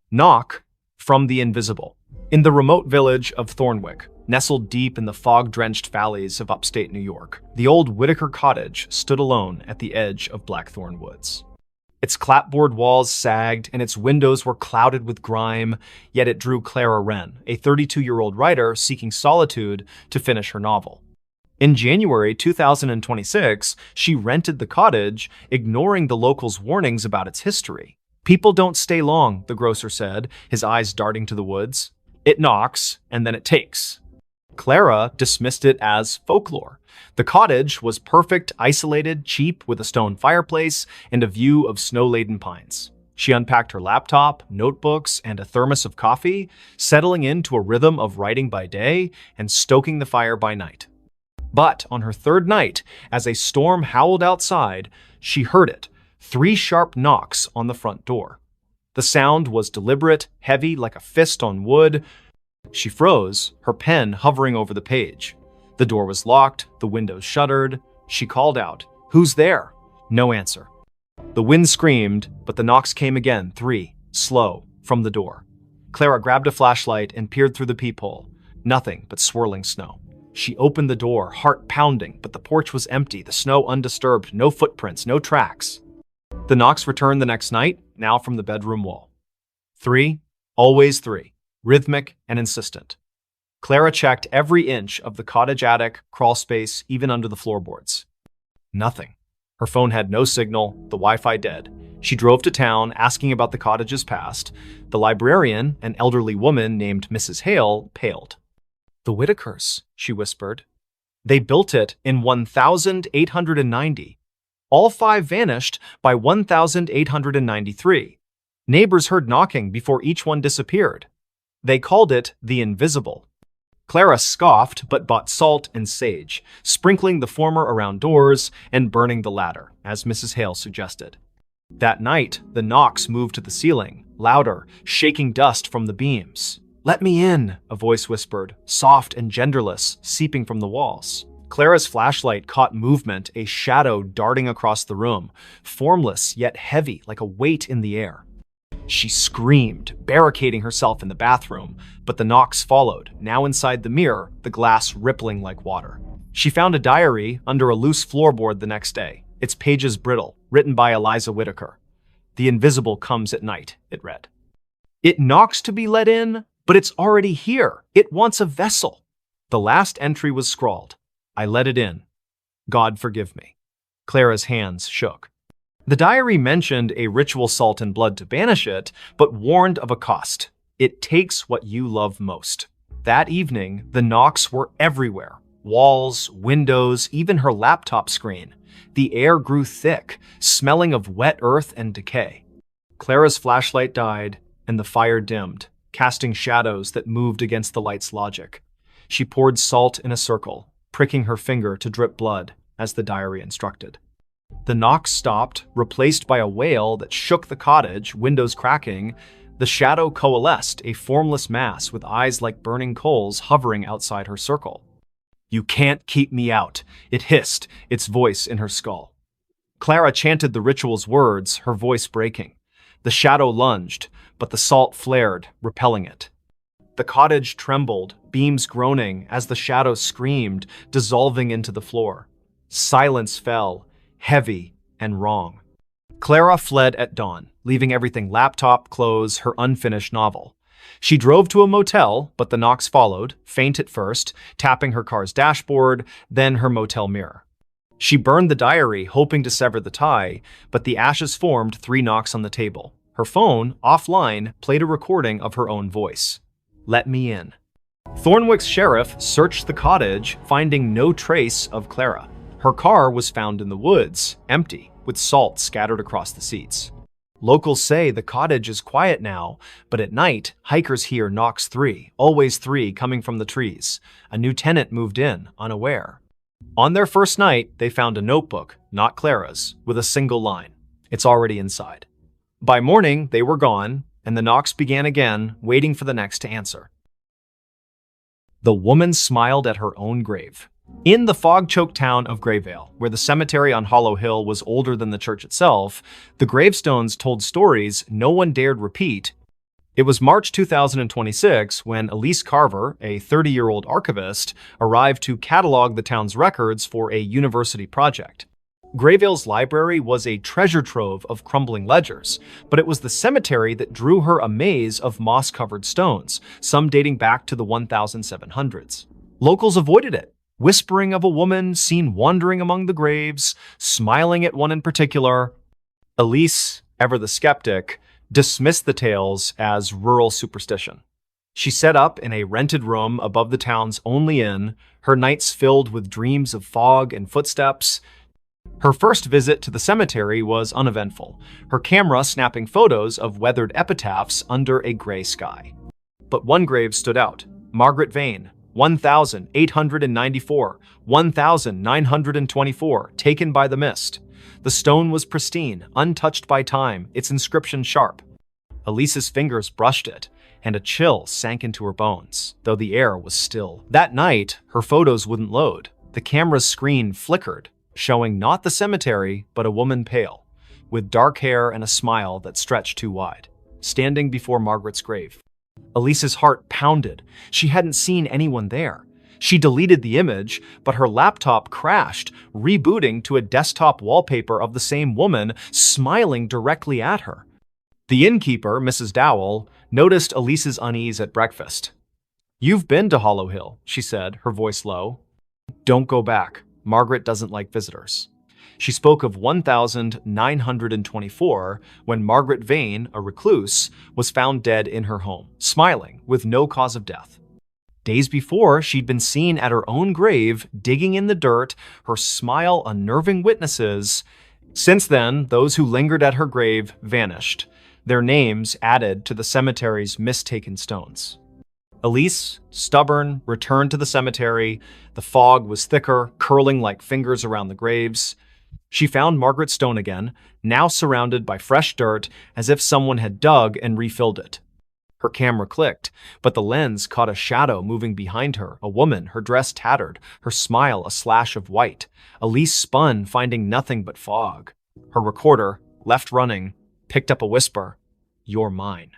S1: Knock from the invisible. In the remote village of Thornwick, nestled deep in the fog-drenched valleys of upstate New York, the old Whitaker cottage stood alone at the edge of Blackthorn Woods. Its clapboard walls sagged, and its windows were clouded with grime, yet it drew Clara Wren, a 32-year-old writer seeking solitude to finish her novel. In January 2026, she rented the cottage, ignoring the locals' warnings about its history. "People don't stay long," the grocer said, his eyes darting to the woods. "It knocks, and then it takes." Clara dismissed it as folklore. The cottage was perfect, isolated, cheap, with a stone fireplace and a view of snow-laden pines. She unpacked her laptop, notebooks, and a thermos of coffee, settling into a rhythm of writing by day and stoking the fire by night. But on her third night, as a storm howled outside, she heard it, 3 sharp knocks on the front door. The sound was deliberate, heavy like a fist on wood. She froze, her pen hovering over the page. The door was locked, the windows shuttered. She called out, "Who's there?" No answer. The wind screamed, but the knocks came again, 3, slow, from the door. Clara grabbed a flashlight and peered through the peephole. Nothing but swirling snow. She opened the door, heart pounding, but the porch was empty, the snow undisturbed, no footprints, no tracks. The knocks returned the next night, now from the bedroom wall. 3, always 3, rhythmic and insistent. Clara checked every inch of the cottage attic, crawl space, even under the floorboards. Nothing. Her phone had no signal, the Wi-Fi dead. She drove to town, asking about the cottage's past. The librarian, an elderly woman named Mrs. Hale, paled. "The Whitakers," she whispered. "They built it in 1890. All 5 vanished by 1893. Neighbors heard knocking before each one disappeared. They called it the Invisible." Clara scoffed but bought salt and sage, sprinkling the former around doors and burning the latter, as Mrs. Hale suggested. That night, the knocks moved to the ceiling, louder, shaking dust from the beams. "Let me in," a voice whispered, soft and genderless, seeping from the walls. Clara's flashlight caught movement, a shadow darting across the room, formless yet heavy like a weight in the air. She screamed, barricading herself in the bathroom, but the knocks followed, now inside the mirror, the glass rippling like water. She found a diary under a loose floorboard the next day, its pages brittle, written by Eliza Whitaker. "The invisible comes at night," it read. "It knocks to be let in, but it's already here. It wants a vessel." The last entry was scrawled, "I let it in. God forgive me." Clara's hands shook. The diary mentioned a ritual salt and blood to banish it, but warned of a cost. It takes what you love most. That evening, the knocks were everywhere. Walls, windows, even her laptop screen. The air grew thick, smelling of wet earth and decay. Clara's flashlight died, and the fire dimmed, casting shadows that moved against the light's logic. She poured salt in a circle, pricking her finger to drip blood, as the diary instructed. The knocks stopped, replaced by a wail that shook the cottage, windows cracking. The shadow coalesced, a formless mass with eyes like burning coals hovering outside her circle. "You can't keep me out," it hissed, its voice in her skull. Clara chanted the ritual's words, her voice breaking. The shadow lunged, but the salt flared, repelling it. The cottage trembled, beams groaning as the shadow screamed, dissolving into the floor. Silence fell, heavy and wrong. Clara fled at dawn, leaving everything: laptop, clothes, her unfinished novel. She drove to a motel, but the knocks followed, faint at first, tapping her car's dashboard, then her motel mirror. She burned the diary, hoping to sever the tie, but the ashes formed 3 knocks on the table. Her phone, offline, played a recording of her own voice. "Let me in." Thornwick's sheriff searched the cottage, finding no trace of Clara. Her car was found in the woods, empty, with salt scattered across the seats. Locals say the cottage is quiet now, but at night, hikers hear knocks 3, always 3, coming from the trees. A new tenant moved in, unaware. On their first night, they found a notebook, not Clara's, with a single line. "It's already inside." By morning, they were gone, and the knocks began again, waiting for the next to answer. The woman smiled at her own grave. In the fog-choked town of Grayvale, where the cemetery on Hollow Hill was older than the church itself, the gravestones told stories no one dared repeat. It was March 2026 when Elise Carver, a 30-year-old archivist, arrived to catalog the town's records for a university project. Grayvale's library was a treasure trove of crumbling ledgers, but it was the cemetery that drew her a maze of moss-covered stones, some dating back to the 1700s. Locals avoided it, whispering of a woman seen wandering among the graves, smiling at one in particular. Elise, ever the skeptic, dismissed the tales as rural superstition. She set up in a rented room above the town's only inn, her nights filled with dreams of fog and footsteps. Her first visit to the cemetery was uneventful, her camera snapping photos of weathered epitaphs under a gray sky. But one grave stood out: Margaret Vane, 1894, 1924, taken by the mist. The stone was pristine, untouched by time, its inscription sharp. Elise's fingers brushed it, and a chill sank into her bones, though the air was still. That night, her photos wouldn't load. The camera's screen flickered, showing not the cemetery, but a woman pale, with dark hair and a smile that stretched too wide, standing before Margaret's grave. Elise's heart pounded. She hadn't seen anyone there. She deleted the image, but her laptop crashed, rebooting to a desktop wallpaper of the same woman smiling directly at her. The innkeeper, Mrs. Dowell, noticed Elise's unease at breakfast. "You've been to Hollow Hill," she said, her voice low. "Don't go back. Margaret doesn't like visitors." She spoke of 1924, when Margaret Vane, a recluse, was found dead in her home, smiling, with no cause of death. Days before, she'd been seen at her own grave, digging in the dirt, her smile unnerving witnesses. Since then, those who lingered at her grave vanished, their names added to the cemetery's mistaken stones. Elise, stubborn, returned to the cemetery. The fog was thicker, curling like fingers around the graves. She found Margaret's stone again, now surrounded by fresh dirt, as if someone had dug and refilled it. Her camera clicked, but the lens caught a shadow moving behind her, a woman, her dress tattered, her smile a slash of white. Elise spun, finding nothing but fog. Her recorder, left running, picked up a whisper, "You're mine."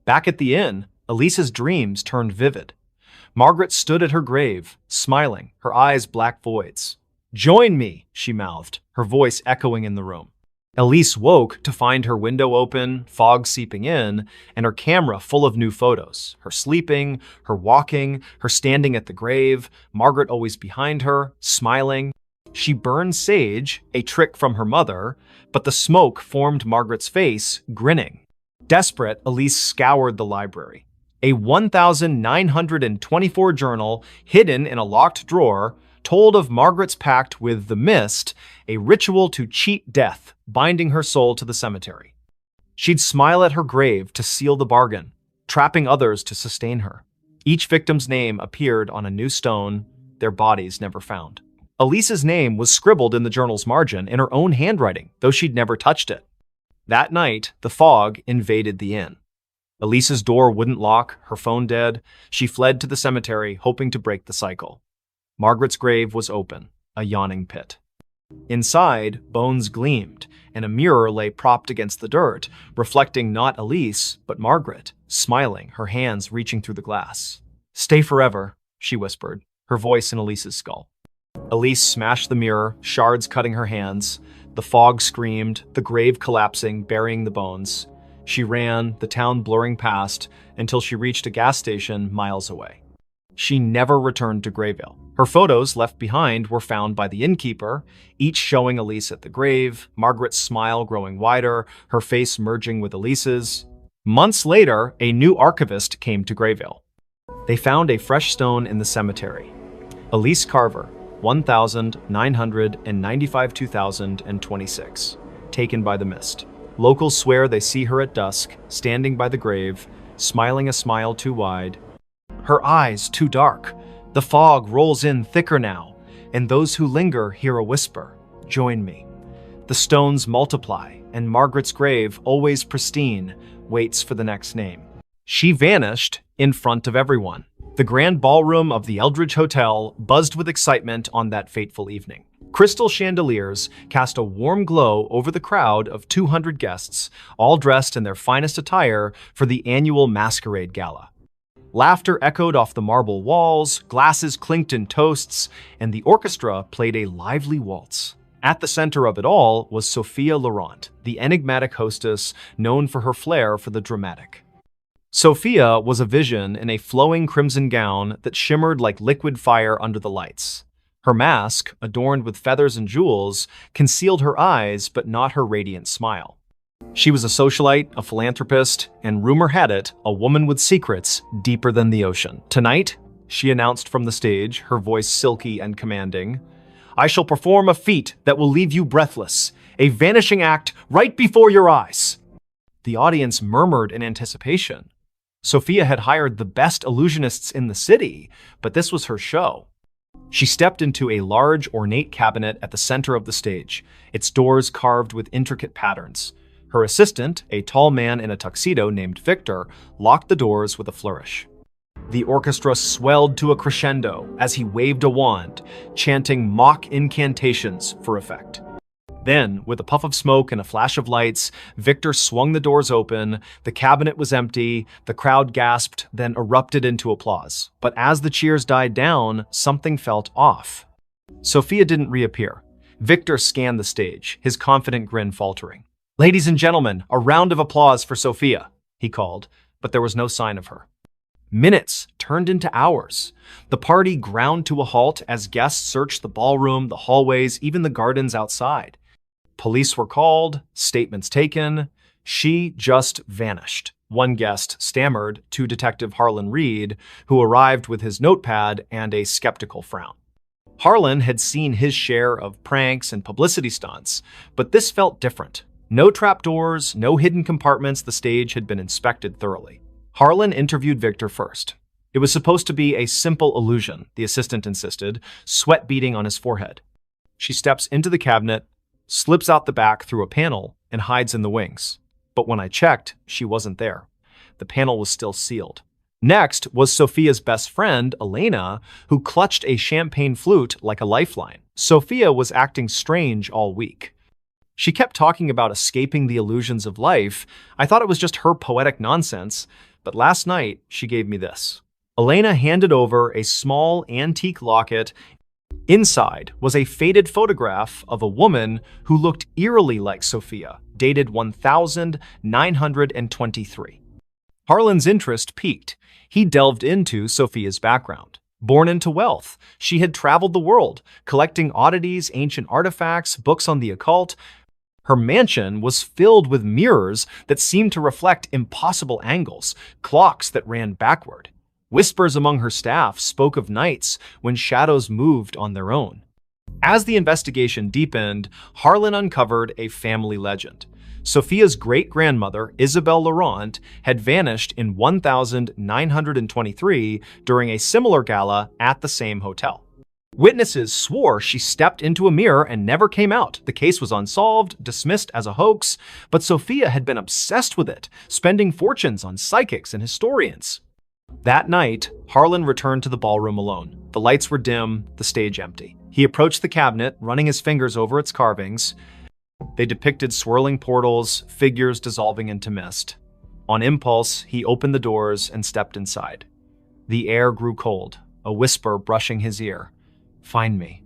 S1: Back at the inn, Elise's dreams turned vivid. Margaret stood at her grave, smiling, her eyes black voids. "Join me," she mouthed, her voice echoing in the room. Elise woke to find her window open, fog seeping in, and her camera full of new photos. Her sleeping, her walking, her standing at the grave, Margaret always behind her, smiling. She burned sage, a trick from her mother, but the smoke formed Margaret's face, grinning. Desperate, Elise scoured the library. A 1924 journal, hidden in a locked drawer, told of Margaret's pact with the mist, a ritual to cheat death, binding her soul to the cemetery. She'd smile at her grave to seal the bargain, trapping others to sustain her. Each victim's name appeared on a new stone, their bodies never found. Elise's name was scribbled in the journal's margin in her own handwriting, though she'd never touched it. That night, the fog invaded the inn. Elise's door wouldn't lock, her phone dead. She fled to the cemetery, hoping to break the cycle. Margaret's grave was open, a yawning pit. Inside, bones gleamed, and a mirror lay propped against the dirt, reflecting not Elise, but Margaret, smiling, her hands reaching through the glass. "Stay forever," she whispered, her voice in Elise's skull. Elise smashed the mirror, shards cutting her hands. The fog screamed, the grave collapsing, burying the bones. She ran, the town blurring past, until she reached a gas station miles away. She never returned to Grayville. Her photos left behind were found by the innkeeper, each showing Elise at the grave, Margaret's smile growing wider, her face merging with Elise's. Months later, a new archivist came to Grayville. They found a fresh stone in the cemetery. Elise Carver, 1995-2026, taken by the mist. Locals swear they see her at dusk, standing by the grave, smiling a smile too wide. Her eyes too dark. The fog rolls in thicker now, and those who linger hear a whisper, "Join me." The stones multiply, and Margaret's grave, always pristine, waits for the next name. She vanished in front of everyone. The grand ballroom of the Eldridge Hotel buzzed with excitement on that fateful evening. Crystal chandeliers cast a warm glow over the crowd of 200 guests, all dressed in their finest attire for the annual masquerade gala. Laughter echoed off the marble walls, glasses clinked in toasts, and the orchestra played a lively waltz. At the center of it all was Sophia Laurent, the enigmatic hostess known for her flair for the dramatic. Sophia was a vision in a flowing crimson gown that shimmered like liquid fire under the lights. Her mask, adorned with feathers and jewels, concealed her eyes but not her radiant smile. She was a socialite, a philanthropist, and rumor had it, a woman with secrets deeper than the ocean. "Tonight," she announced from the stage, her voice silky and commanding, "I shall perform a feat that will leave you breathless, a vanishing act right before your eyes." The audience murmured in anticipation. Sophia had hired the best illusionists in the city, but this was her show. She stepped into a large, ornate cabinet at the center of the stage, its doors carved with intricate patterns. Her assistant, a tall man in a tuxedo named Victor, locked the doors with a flourish. The orchestra swelled to a crescendo as he waved a wand, chanting mock incantations for effect. Then, with a puff of smoke and a flash of lights, Victor swung the doors open. The cabinet was empty, the crowd gasped, then erupted into applause. But as the cheers died down, something felt off. Sophia didn't reappear. Victor scanned the stage, his confident grin faltering. "Ladies and gentlemen, a round of applause for Sophia," he called, but there was no sign of her. Minutes turned into hours. The party ground to a halt as guests searched the ballroom, the hallways, even the gardens outside. Police were called, statements taken. She just vanished. One guest stammered to Detective Harlan Reed, who arrived with his notepad and a skeptical frown. Harlan had seen his share of pranks and publicity stunts, but this felt different. No trapdoors, no hidden compartments, the stage had been inspected thoroughly. Harlan interviewed Victor first. It was supposed to be a simple illusion, the assistant insisted, sweat beading on his forehead. She steps into the cabinet, slips out the back through a panel, and hides in the wings. But when I checked, she wasn't there. the panel was still sealed. Next was Sophia's best friend, Elena, who clutched a champagne flute like a lifeline. Sophia was acting strange all week. She kept talking about escaping the illusions of life. I thought it was just her poetic nonsense, but last night she gave me this. Elena handed over a small antique locket. Inside was a faded photograph of a woman who looked eerily like Sophia, dated 1923. Harlan's interest piqued. He delved into Sophia's background. Born into wealth, she had traveled the world, collecting oddities, ancient artifacts, books on the occult. Her mansion was filled with mirrors that seemed to reflect impossible angles, clocks that ran backward. Whispers among her staff spoke of nights when shadows moved on their own. As the investigation deepened, Harlan uncovered a family legend. Sophia's great-grandmother, Isabel Laurent, had vanished in 1923 during a similar gala at the same hotel. Witnesses swore she stepped into a mirror and never came out. The case was unsolved, dismissed as a hoax, but Sophia had been obsessed with it, spending fortunes on psychics and historians. That night, Harlan returned to the ballroom alone. The lights were dim, the stage empty. He approached the cabinet, running his fingers over its carvings. They depicted swirling portals, figures dissolving into mist. On impulse, he opened the doors and stepped inside. The air grew cold, a whisper brushing his ear. "Find me."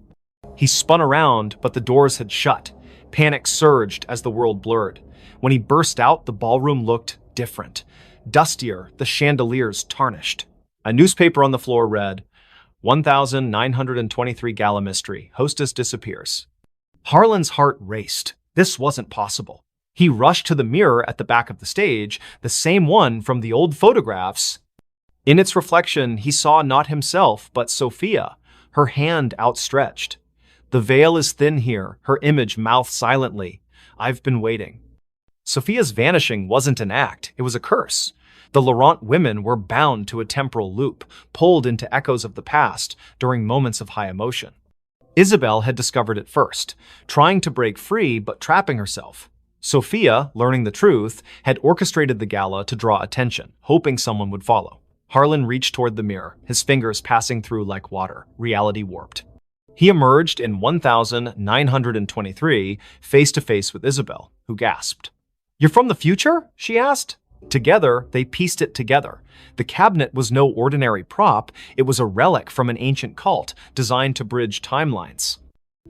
S1: He spun around, but the doors had shut. Panic surged as the world blurred. When he burst out, the ballroom looked different. Dustier, the chandeliers tarnished. A newspaper on the floor read, 1923 Gala Mystery, Hostess Disappears. Harlan's heart raced. This wasn't possible. He rushed to the mirror at the back of the stage, the same one from the old photographs. In its reflection, he saw not himself, but Sophia, her hand outstretched. "The veil is thin here," her image mouthed silently. "I've been waiting." Sophia's vanishing wasn't an act, it was a curse. The Laurent women were bound to a temporal loop, pulled into echoes of the past during moments of high emotion. Isabel had discovered it first, trying to break free but trapping herself. Sophia, learning the truth, had orchestrated the gala to draw attention, hoping someone would follow. Harlan reached toward the mirror, his fingers passing through like water, reality warped. He emerged in 1923, face to face with Isabel, who gasped. "You're from the future?" she asked. Together, they pieced it together. The cabinet was no ordinary prop, it was a relic from an ancient cult designed to bridge timelines.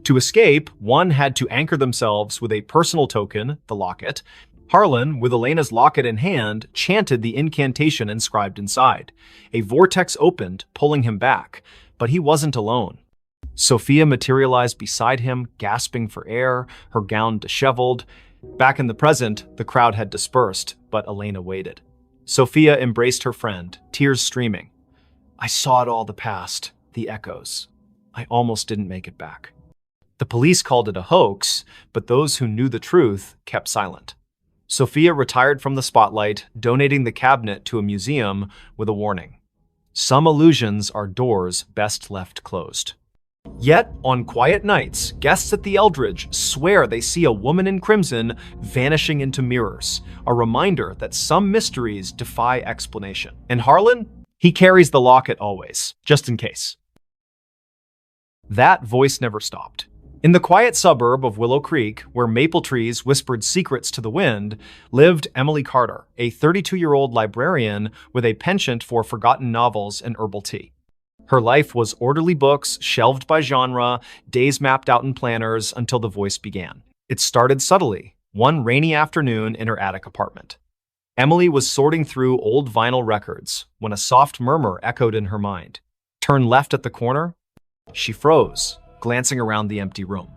S1: To escape, one had to anchor themselves with a personal token, the locket. Harlan, with Elena's locket in hand, chanted the incantation inscribed inside. A vortex opened, pulling him back, but he wasn't alone. Sophia materialized beside him, gasping for air, her gown disheveled. Back in the present, the crowd had dispersed, but Elena waited. Sophia embraced her friend, tears streaming. "I saw it all, the past, the echoes. I almost didn't make it back." The police called it a hoax, but those who knew the truth kept silent. Sophia retired from the spotlight, donating the cabinet to a museum with a warning. Some illusions are doors best left closed. Yet, on quiet nights, guests at the Eldridge swear they see a woman in crimson vanishing into mirrors, a reminder that some mysteries defy explanation. And Harlan? He carries the locket always, just in case. That voice never stopped. In the quiet suburb of Willow Creek, where maple trees whispered secrets to the wind, lived Emily Carter, a 32-year-old librarian with a penchant for forgotten novels and herbal tea. Her life was orderly books, shelved by genre, days mapped out in planners until the voice began. It started subtly, one rainy afternoon in her attic apartment. Emily was sorting through old vinyl records when a soft murmur echoed in her mind. "Turn left at the corner." She froze, glancing around the empty room.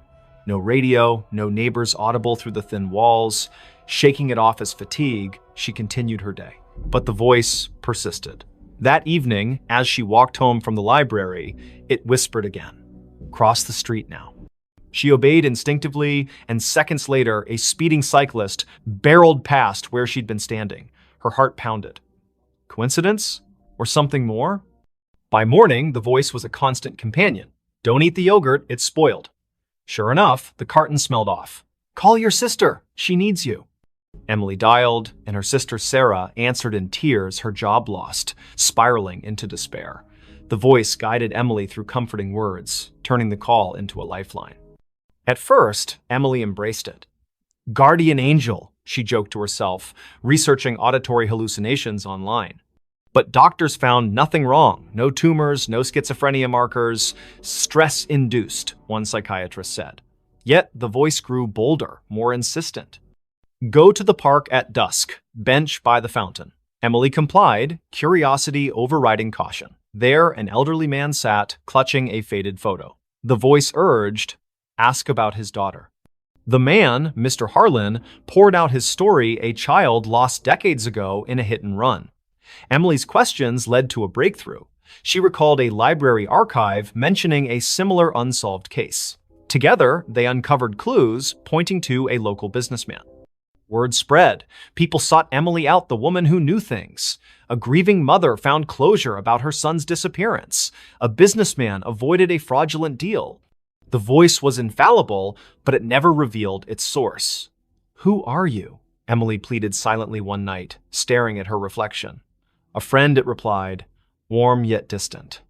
S1: No radio, no neighbors audible through the thin walls. Shaking it off as fatigue, she continued her day. But the voice persisted. That evening, as she walked home from the library, it whispered again. "Cross the street now." She obeyed instinctively, and seconds later, a speeding cyclist barreled past where she'd been standing. Her heart pounded. Coincidence? Or something more? By morning, the voice was a constant companion. "Don't eat the yogurt, it's spoiled." Sure enough, the carton smelled off. "Call your sister, she needs you." Emily dialed, and her sister Sarah answered in tears, her job lost, spiraling into despair. The voice guided Emily through comforting words, turning the call into a lifeline. At first, Emily embraced it. Guardian angel, she joked to herself, researching auditory hallucinations online. But doctors found nothing wrong. No tumors, no schizophrenia markers. Stress-induced, one psychiatrist said. Yet the voice grew bolder, more insistent. Go to the park at dusk, bench by the fountain. Emily complied, curiosity overriding caution. There, an elderly man sat, clutching a faded photo. The voice urged, ask about his daughter. The man, Mr. Harlan, poured out his story, a child lost decades ago in a hit and run. Emily's questions led to a breakthrough. She recalled a library archive mentioning a similar unsolved case. Together, they uncovered clues pointing to a local businessman. Word spread. People sought Emily out, the woman who knew things. A grieving mother found closure about her son's disappearance. A businessman avoided a fraudulent deal. The voice was infallible, but it never revealed its source. Who are you? Emily pleaded silently one night, staring at her reflection. A friend, it replied, warm yet distant.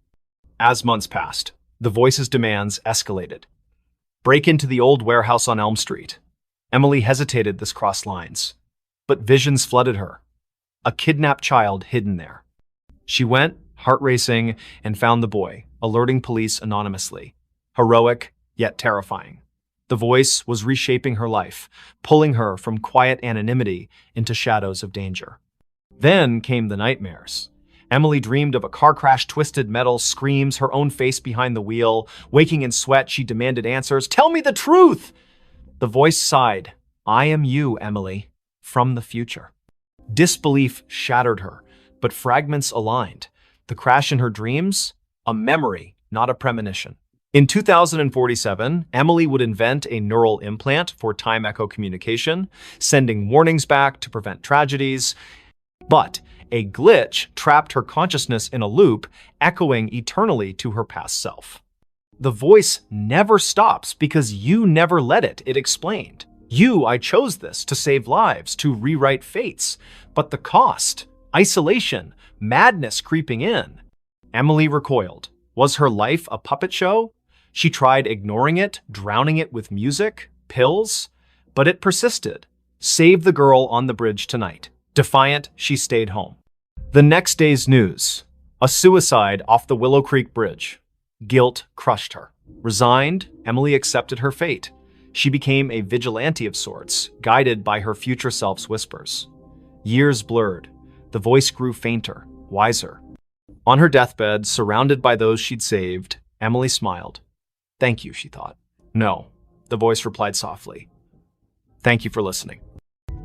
S1: As months passed, the voice's demands escalated. Break into the old warehouse on Elm Street. Emily hesitated. This crossed lines. But visions flooded her. A kidnapped child hidden there. She went, heart racing, and found the boy, alerting police anonymously. Heroic, yet terrifying. The voice was reshaping her life, pulling her from quiet anonymity into shadows of danger. Then came the nightmares. Emily dreamed of a car crash, twisted metal, screams, her own face behind the wheel. Waking in sweat, she demanded answers. Tell me the truth! The voice sighed. I am you, Emily, from the future. Disbelief shattered her, but fragments aligned. The crash in her dreams? A memory, not a premonition. In 2047, Emily would invent a neural implant for time echo communication, sending warnings back to prevent tragedies. But a glitch trapped her consciousness in a loop, echoing eternally to her past self. The voice never stops because you never let it, it explained. I chose this to save lives, to rewrite fates. But the cost, isolation, madness creeping in. Emily recoiled. Was her life a puppet show? She tried ignoring it, drowning it with music, pills, but it persisted. Save the girl on the bridge tonight. Defiant, she stayed home. The next day's news. A suicide off the Willow Creek Bridge. Guilt crushed her. Resigned, Emily accepted her fate. She became a vigilante of sorts, guided by her future self's whispers. Years blurred. The voice grew fainter, wiser. On her deathbed, surrounded by those she'd saved, Emily smiled. Thank you, she thought. No, the voice replied softly. Thank you for listening.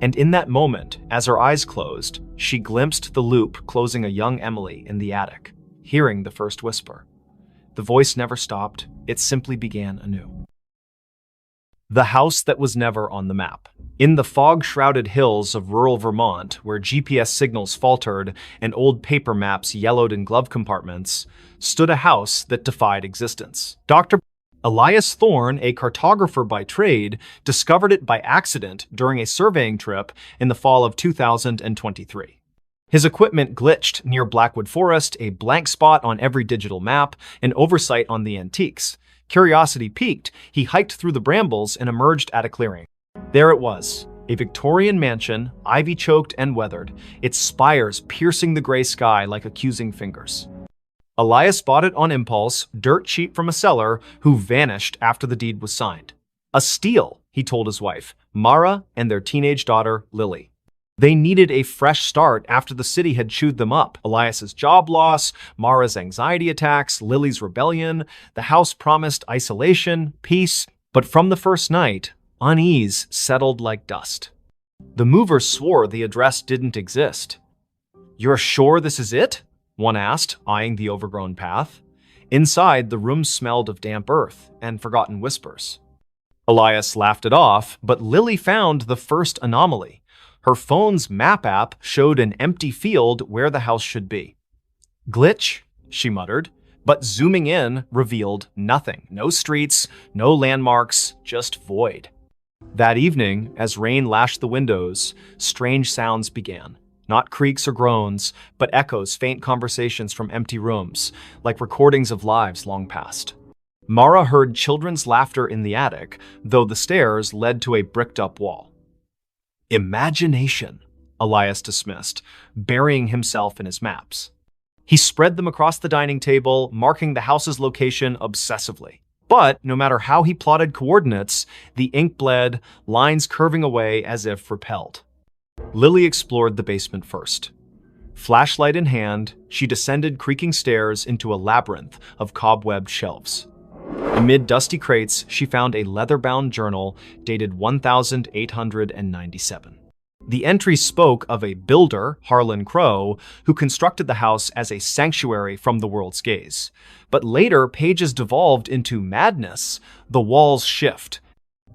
S1: And in that moment, as her eyes closed, she glimpsed the loop closing a young Emily in the attic, hearing the first whisper. The voice never stopped, it simply began anew. The house that was never on the map. In the fog-shrouded hills of rural Vermont, where GPS signals faltered and old paper maps yellowed in glove compartments, stood a house that defied existence. Dr. Elias Thorne, a cartographer by trade, discovered it by accident during a surveying trip in the fall of 2023. His equipment glitched near Blackwood Forest, a blank spot on every digital map, an oversight on the antiques. Curiosity piqued, he hiked through the brambles and emerged at a clearing. There it was, a Victorian mansion, ivy-choked and weathered, its spires piercing the gray sky like accusing fingers. Elias bought it on impulse, dirt cheap from a seller who vanished after the deed was signed. A steal, he told his wife, Mara, and their teenage daughter, Lily. They needed a fresh start after the city had chewed them up. Elias's job loss, Mara's anxiety attacks, Lily's rebellion. The house promised isolation, peace, but from the first night, unease settled like dust. The movers swore the address didn't exist. You're sure this is it? One asked, eyeing the overgrown path. Inside, the room smelled of damp earth and forgotten whispers. Elias laughed it off, but Lily found the first anomaly. Her phone's map app showed an empty field where the house should be. Glitch, she muttered, but zooming in revealed nothing. No streets, no landmarks, just void. That evening, as rain lashed the windows, strange sounds began. Not creaks or groans, but echoes, faint conversations from empty rooms, like recordings of lives long past. Mara heard children's laughter in the attic, though the stairs led to a bricked-up wall. Imagination, Elias dismissed, burying himself in his maps. He spread them across the dining table, marking the house's location obsessively. But no matter how he plotted coordinates, the ink bled, lines curving away as if repelled. Lily explored the basement first. Flashlight in hand, she descended creaking stairs into a labyrinth of cobwebbed shelves. Amid dusty crates, she found a leather-bound journal dated 1897. The entry spoke of a builder, Harlan Crow, who constructed the house as a sanctuary from the world's gaze. But later, pages devolved into madness. The walls shift.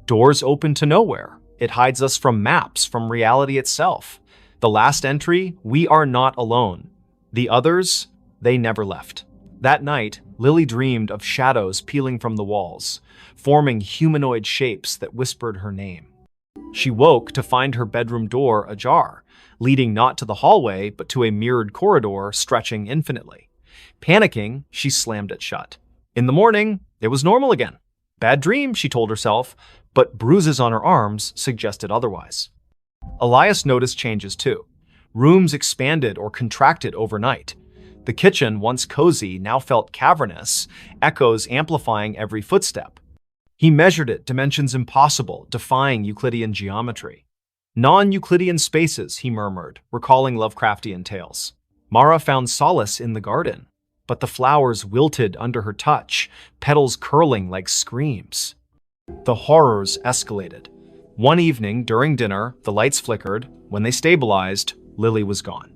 S1: Doors open to nowhere. It hides us from maps, from reality itself. The last entry, we are not alone. The others, they never left. That night, Lily dreamed of shadows peeling from the walls, forming humanoid shapes that whispered her name. She woke to find her bedroom door ajar, leading not to the hallway, but to a mirrored corridor stretching infinitely. Panicking, she slammed it shut. In the morning, it was normal again. Bad dream, she told herself, but bruises on her arms suggested otherwise. Elias noticed changes too. Rooms expanded or contracted overnight. The kitchen, once cozy, now felt cavernous, echoes amplifying every footstep. He measured it, dimensions impossible, defying Euclidean geometry. Non-Euclidean spaces, he murmured, recalling Lovecraftian tales. Mara found solace in the garden, but the flowers wilted under her touch, petals curling like screams. The horrors escalated. One evening, during dinner, the lights flickered. When they stabilized, Lily was gone.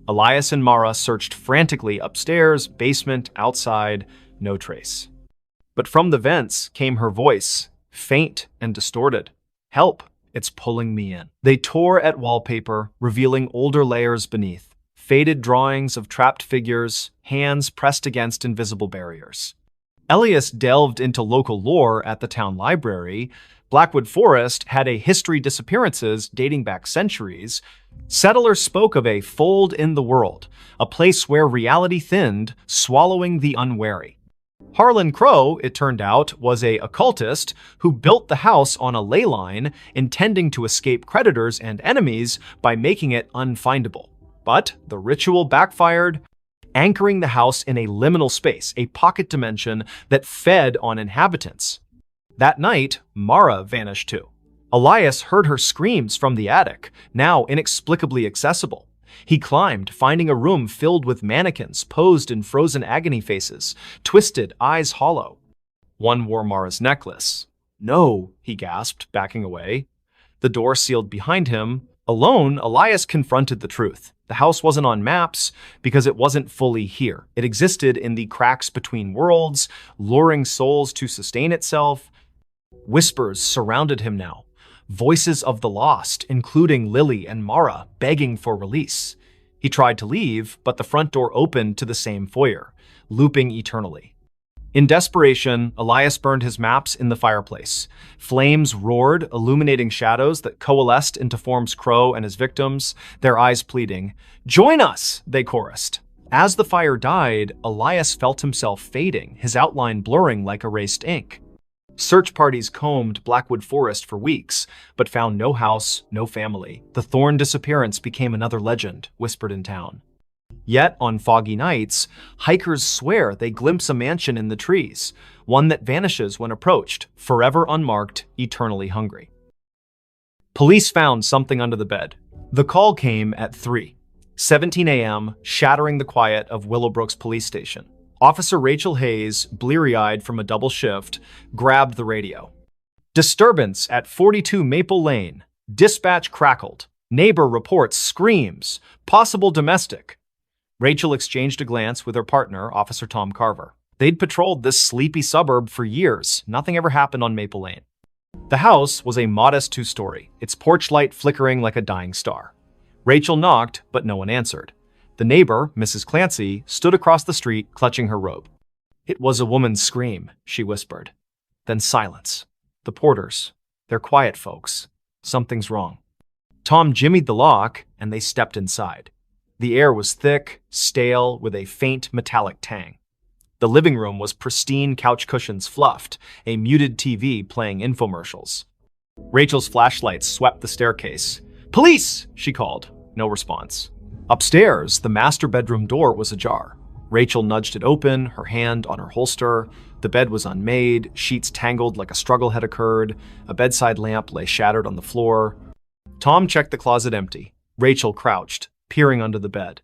S1: Elias and Mara searched frantically upstairs, basement, outside, no trace. But from the vents came her voice, faint and distorted. "Help, it's pulling me in." They tore at wallpaper, revealing older layers beneath, faded drawings of trapped figures, hands pressed against invisible barriers. Elias delved into local lore at the town library. Blackwood Forest had a history of disappearances dating back centuries. Settlers spoke of a fold in the world, a place where reality thinned, swallowing the unwary. Harlan Crow, it turned out, was an occultist who built the house on a ley line, intending to escape creditors and enemies by making it unfindable. But the ritual backfired, anchoring the house in a liminal space, a pocket dimension that fed on inhabitants. That night, Mara vanished too. Elias heard her screams from the attic, now inexplicably accessible. He climbed, finding a room filled with mannequins posed in frozen agony faces, twisted, eyes hollow. One wore Mara's necklace. "No," he gasped, backing away. The door sealed behind him. Alone, Elias confronted the truth. The house wasn't on maps because it wasn't fully here. It existed in the cracks between worlds, luring souls to sustain itself. Whispers surrounded him now. Voices of the lost, including Lily and Mara, begging for release. He tried to leave, but the front door opened to the same foyer, looping eternally. In desperation, Elias burned his maps in the fireplace. Flames roared, illuminating shadows that coalesced into forms Crow and his victims, their eyes pleading. "Join us!" they chorused. As the fire died, Elias felt himself fading, his outline blurring like erased ink. Search parties combed Blackwood Forest for weeks, but found no house, no family. The Thorn disappearance became another legend, whispered in town. Yet, on foggy nights, hikers swear they glimpse a mansion in the trees, one that vanishes when approached, forever unmarked, eternally hungry. Police found something under the bed. The call came at 3:17 a.m., shattering the quiet of Willowbrook's police station. Officer Rachel Hayes, bleary-eyed from a double shift, grabbed the radio. "Disturbance at 42 Maple Lane. Dispatch crackled. Neighbor reports screams. Possible domestic." Rachel exchanged a glance with her partner, Officer Tom Carver. They'd patrolled this sleepy suburb for years. Nothing ever happened on Maple Lane. The house was a modest two-story, its porch light flickering like a dying star. Rachel knocked, but no one answered. The neighbor, Mrs. Clancy, stood across the street, clutching her robe. "It was a woman's scream," she whispered. Then silence. The porters. "They're quiet, folks. Something's wrong." Tom jimmied the lock, and they stepped inside. The air was thick, stale, with a faint metallic tang. The living room was pristine, couch cushions fluffed, a muted TV playing infomercials. Rachel's flashlight swept the staircase. "Police!" she called. No response. Upstairs, the master bedroom door was ajar. Rachel nudged it open, her hand on her holster. The bed was unmade, sheets tangled like a struggle had occurred. A bedside lamp lay shattered on the floor. Tom checked the closet empty. Rachel crouched, peering under the bed.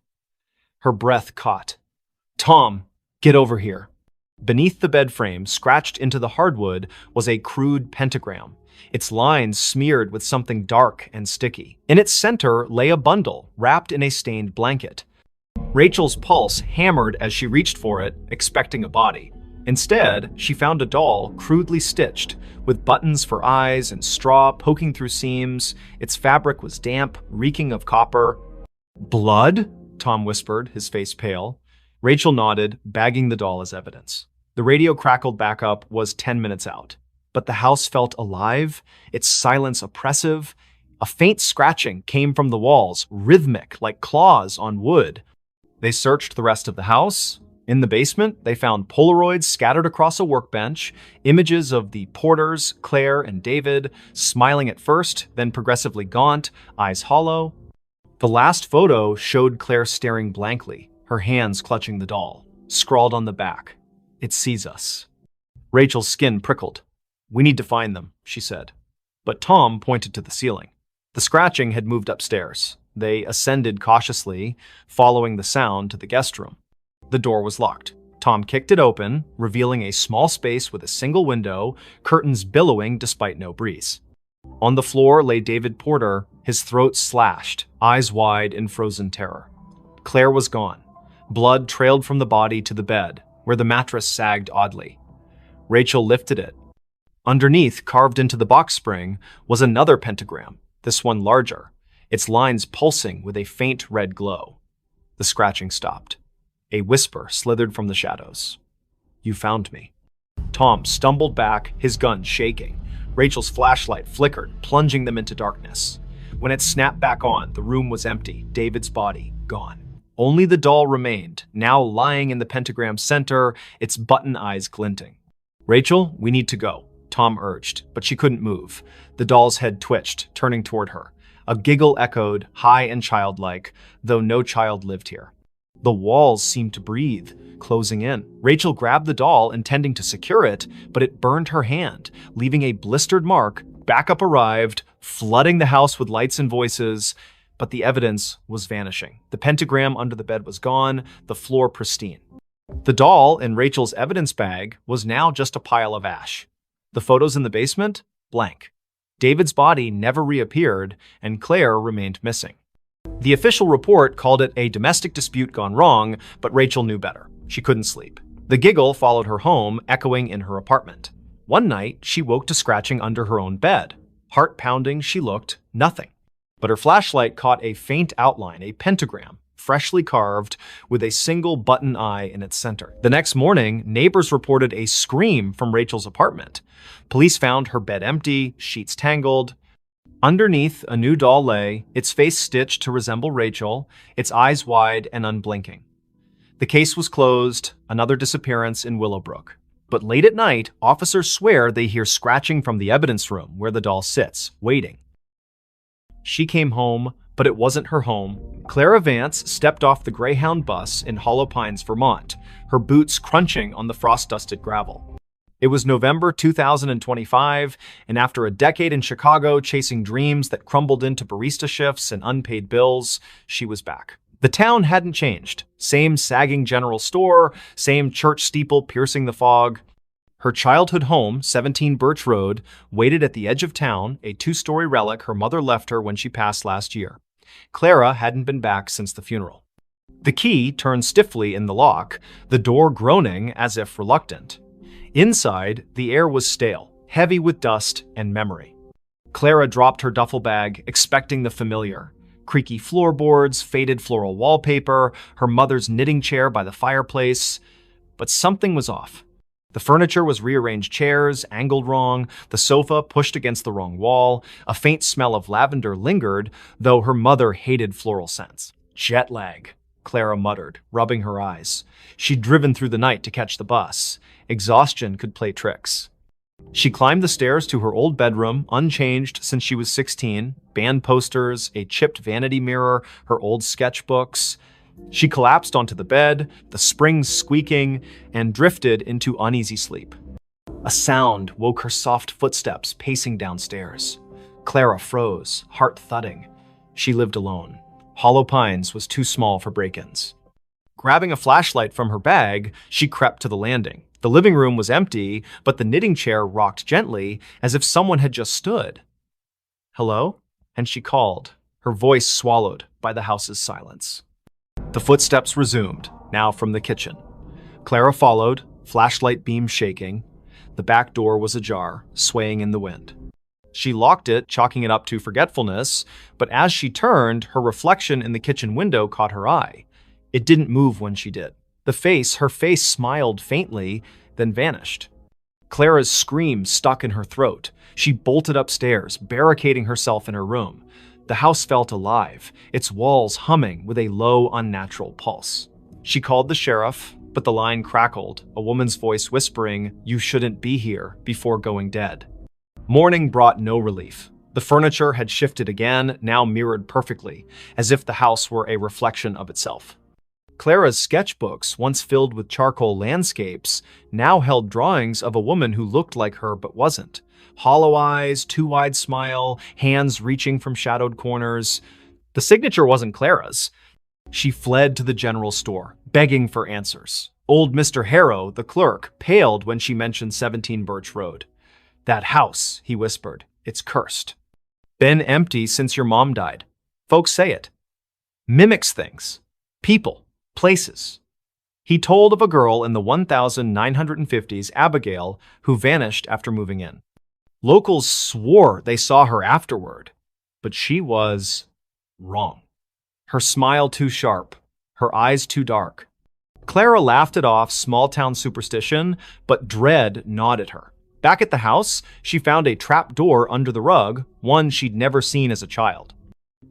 S1: Her breath caught. "Tom, get over here." Beneath the bed frame, scratched into the hardwood, was a crude pentagram, its lines smeared with something dark and sticky. In its center lay a bundle, wrapped in a stained blanket. Rachel's pulse hammered as she reached for it, expecting a body. Instead, she found a doll crudely stitched, with buttons for eyes and straw poking through seams. Its fabric was damp, reeking of copper. "Blood?" Tom whispered, his face pale. Rachel nodded, bagging the doll as evidence. The radio crackled back up, was 10 minutes out. But the house felt alive, its silence oppressive. A faint scratching came from the walls, rhythmic, like claws on wood. They searched the rest of the house. In the basement, they found Polaroids scattered across a workbench, images of the Porters, Claire and David, smiling at first, then progressively gaunt, eyes hollow. The last photo showed Claire staring blankly, her hands clutching the doll. Scrawled on the back, "It sees us." Rachel's skin prickled. "We need to find them," she said. But Tom pointed to the ceiling. The scratching had moved upstairs. They ascended cautiously, following the sound to the guest room. The door was locked. Tom kicked it open, revealing a small space with a single window, curtains billowing despite no breeze. On the floor lay David Porter, his throat slashed, eyes wide in frozen terror. Claire was gone. Blood trailed from the body to the bed, where the mattress sagged oddly. Rachel lifted it. Underneath, carved into the box spring, was another pentagram, this one larger, its lines pulsing with a faint red glow. The scratching stopped. A whisper slithered from the shadows. "You found me." Tom stumbled back, his gun shaking. Rachel's flashlight flickered, plunging them into darkness. When it snapped back on, the room was empty, David's body gone. Only the doll remained, now lying in the pentagram's center, its button eyes glinting. "Rachel, we need to go," Tom urged, but she couldn't move. The doll's head twitched, turning toward her. A giggle echoed, high and childlike, though no child lived here. The walls seemed to breathe, closing in. Rachel grabbed the doll, intending to secure it, but it burned her hand, leaving a blistered mark. Backup arrived, flooding the house with lights and voices, but the evidence was vanishing. The pentagram under the bed was gone, the floor pristine. The doll in Rachel's evidence bag was now just a pile of ash. The photos in the basement? Blank. David's body never reappeared, and Claire remained missing. The official report called it a domestic dispute gone wrong, but Rachel knew better. She couldn't sleep. The giggle followed her home, echoing in her apartment. One night, she woke to scratching under her own bed. Heart pounding, she looked, nothing. But her flashlight caught a faint outline, a pentagram, freshly carved, with a single button eye in its center. The next morning, neighbors reported a scream from Rachel's apartment. Police found her bed empty, sheets tangled. Underneath, a new doll lay, its face stitched to resemble Rachel, its eyes wide and unblinking. The case was closed, another disappearance in Willowbrook. But late at night, officers swear they hear scratching from the evidence room where the doll sits, waiting. She came home, but it wasn't her home. Clara Vance stepped off the Greyhound bus in Hollow Pines, Vermont, her boots crunching on the frost-dusted gravel. It was November 2025, and after a decade in Chicago chasing dreams that crumbled into barista shifts and unpaid bills, she was back. The town hadn't changed. Same sagging general store, same church steeple piercing the fog. Her childhood home, 17 Birch Road, waited at the edge of town, a two-story relic her mother left her when she passed last year. Clara hadn't been back since the funeral. The key turned stiffly in the lock, the door groaning as if reluctant. Inside, the air was stale, heavy with dust and memory. Clara dropped her duffel bag, expecting the familiar. Creaky floorboards, faded floral wallpaper, her mother's knitting chair by the fireplace. But something was off. The furniture was rearranged chairs, angled wrong, the sofa pushed against the wrong wall. A faint smell of lavender lingered, though her mother hated floral scents. Jet lag, Clara muttered, rubbing her eyes. She'd driven through the night to catch the bus. Exhaustion could play tricks. She climbed the stairs to her old bedroom, unchanged since she was 16, band posters, a chipped vanity mirror, her old sketchbooks. She collapsed onto the bed, the springs squeaking, and drifted into uneasy sleep. A sound woke her soft footsteps pacing downstairs. Clara froze, heart thudding. She lived alone. Hollow Pines was too small for break-ins. Grabbing a flashlight from her bag, she crept to the landing. The living room was empty, but the knitting chair rocked gently, as if someone had just stood. "Hello?" And she called, her voice swallowed by the house's silence. The footsteps resumed, now from the kitchen. Clara followed, flashlight beam shaking. The back door was ajar, swaying in the wind. She locked it, chalking it up to forgetfulness, but as she turned, her reflection in the kitchen window caught her eye. It didn't move when she did. Her face smiled faintly, then vanished. Clara's scream stuck in her throat. She bolted upstairs, barricading herself in her room. The house felt alive, its walls humming with a low, unnatural pulse. She called the sheriff, but the line crackled, a woman's voice whispering, "You shouldn't be here," before going dead. Morning brought no relief. The furniture had shifted again, now mirrored perfectly, as if the house were a reflection of itself. Clara's sketchbooks, once filled with charcoal landscapes, now held drawings of a woman who looked like her but wasn't. Hollow eyes, too wide smile, hands reaching from shadowed corners. The signature wasn't Clara's. She fled to the general store, begging for answers. Old Mr. Harrow, the clerk, paled when she mentioned 17 Birch Road. "That house," he whispered, "it's cursed. Been empty since your mom died. Folks say it. Mimics things. People. Places." He told of a girl in the 1950s, Abigail, who vanished after moving in. Locals swore they saw her afterward, but she was wrong. Her smile too sharp, her eyes too dark. Clara laughed it off small-town superstition, but dread gnawed at her. Back at the house, she found a trap door under the rug, one she'd never seen as a child.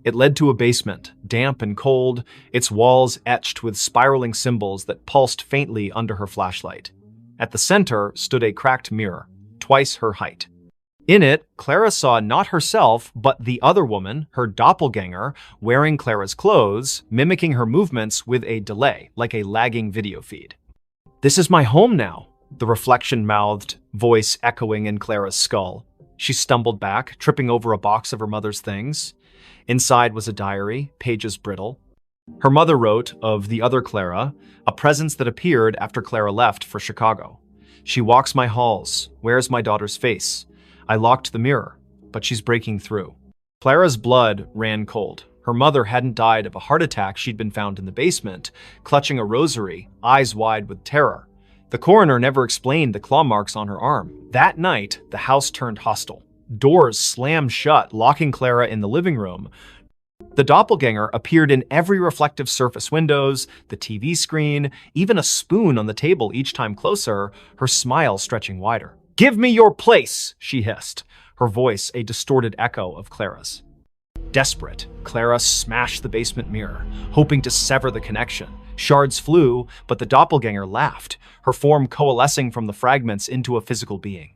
S1: It led to a basement, damp and cold, its walls etched with spiraling symbols that pulsed faintly under her flashlight. At the center stood a cracked mirror, twice her height. In it, Clara saw not herself, but the other woman, her doppelganger, wearing Clara's clothes, mimicking her movements with a delay, like a lagging video feed. "This is my home now," the reflection-mouthed, voice echoing in Clara's skull. She stumbled back, tripping over a box of her mother's things. Inside was a diary, pages brittle. Her mother wrote of the other Clara, a presence that appeared after Clara left for Chicago. "She walks my halls, wears my daughter's face. I locked the mirror, but she's breaking through." Clara's blood ran cold. Her mother hadn't died of a heart attack. She'd been found in the basement, clutching a rosary, eyes wide with terror. The coroner never explained the claw marks on her arm. That night, the house turned hostile. Doors slammed shut, locking Clara in the living room. The doppelganger appeared in every reflective surface: windows, the TV screen, even a spoon on the table each time closer, her smile stretching wider. "Give me your place," she hissed, her voice a distorted echo of Clara's. Desperate, Clara smashed the basement mirror, hoping to sever the connection. Shards flew, but the doppelganger laughed, her form coalescing from the fragments into a physical being.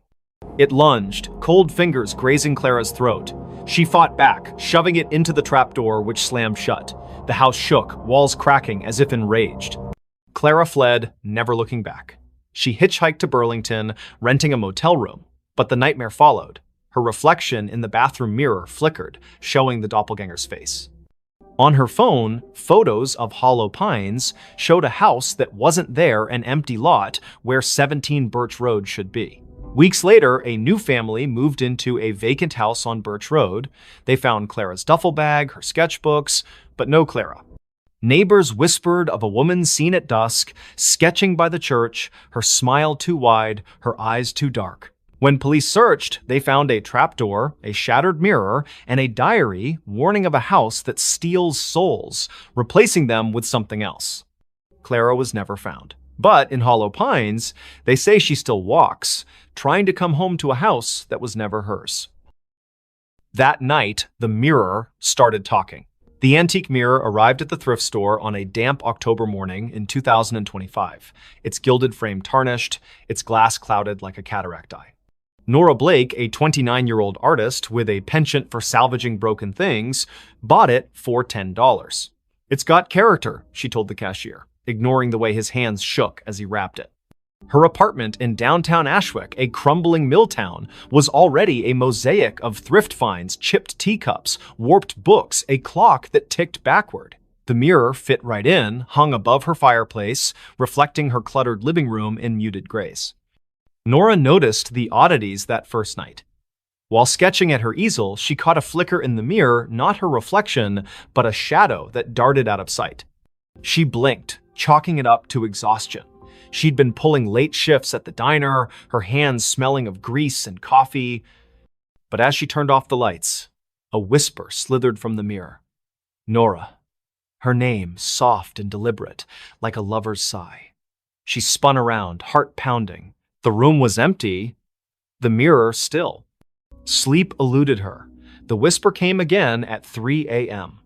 S1: It lunged, cold fingers grazing Clara's throat. She fought back, shoving it into the trapdoor, which slammed shut. The house shook, walls cracking as if enraged. Clara fled, never looking back. She hitchhiked to Burlington, renting a motel room. But the nightmare followed. Her reflection in the bathroom mirror flickered, showing the doppelganger's face. On her phone, photos of Hollow Pines showed a house that wasn't there, an empty lot where 17 Birch Road should be. Weeks later, a new family moved into a vacant house on Birch Road. They found Clara's duffel bag, her sketchbooks, but no Clara. Neighbors whispered of a woman seen at dusk, sketching by the church, her smile too wide, her eyes too dark. When police searched, they found a trapdoor, a shattered mirror, and a diary warning of a house that steals souls, replacing them with something else. Clara was never found. But in Hollow Pines, they say she still walks, trying to come home to a house that was never hers. That night, the mirror started talking. The antique mirror arrived at the thrift store on a damp October morning in 2025, its gilded frame tarnished, its glass clouded like a cataract eye. Nora Blake, a 29-year-old artist with a penchant for salvaging broken things, bought it for $10. "It's got character," she told the cashier, ignoring the way his hands shook as he wrapped it. Her apartment in downtown Ashwick, a crumbling mill town, was already a mosaic of thrift finds, chipped teacups, warped books, a clock that ticked backward. The mirror fit right in, hung above her fireplace, reflecting her cluttered living room in muted grays. Nora noticed the oddities that first night. While sketching at her easel, she caught a flicker in the mirror, not her reflection, but a shadow that darted out of sight. She blinked, chalking it up to exhaustion. She'd been pulling late shifts at the diner, her hands smelling of grease and coffee. But as she turned off the lights, a whisper slithered from the mirror. Nora. Her name, soft and deliberate, like a lover's sigh. She spun around, heart pounding. The room was empty, the mirror still. Sleep eluded her. The whisper came again at 3 a.m.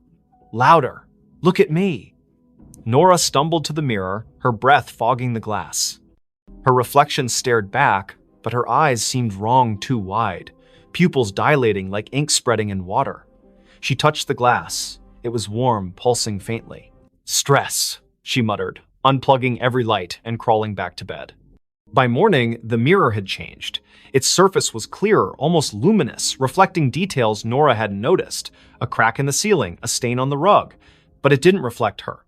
S1: Louder. Look at me. Nora stumbled to the mirror, her breath fogging the glass. Her reflection stared back, but her eyes seemed wrong too wide, pupils dilating like ink spreading in water. She touched the glass. It was warm, pulsing faintly. Stress, she muttered, unplugging every light and crawling back to bed. By morning, the mirror had changed. Its surface was clearer, almost luminous, reflecting details Nora hadn't noticed. A crack in the ceiling, a stain on the rug. But it didn't reflect her.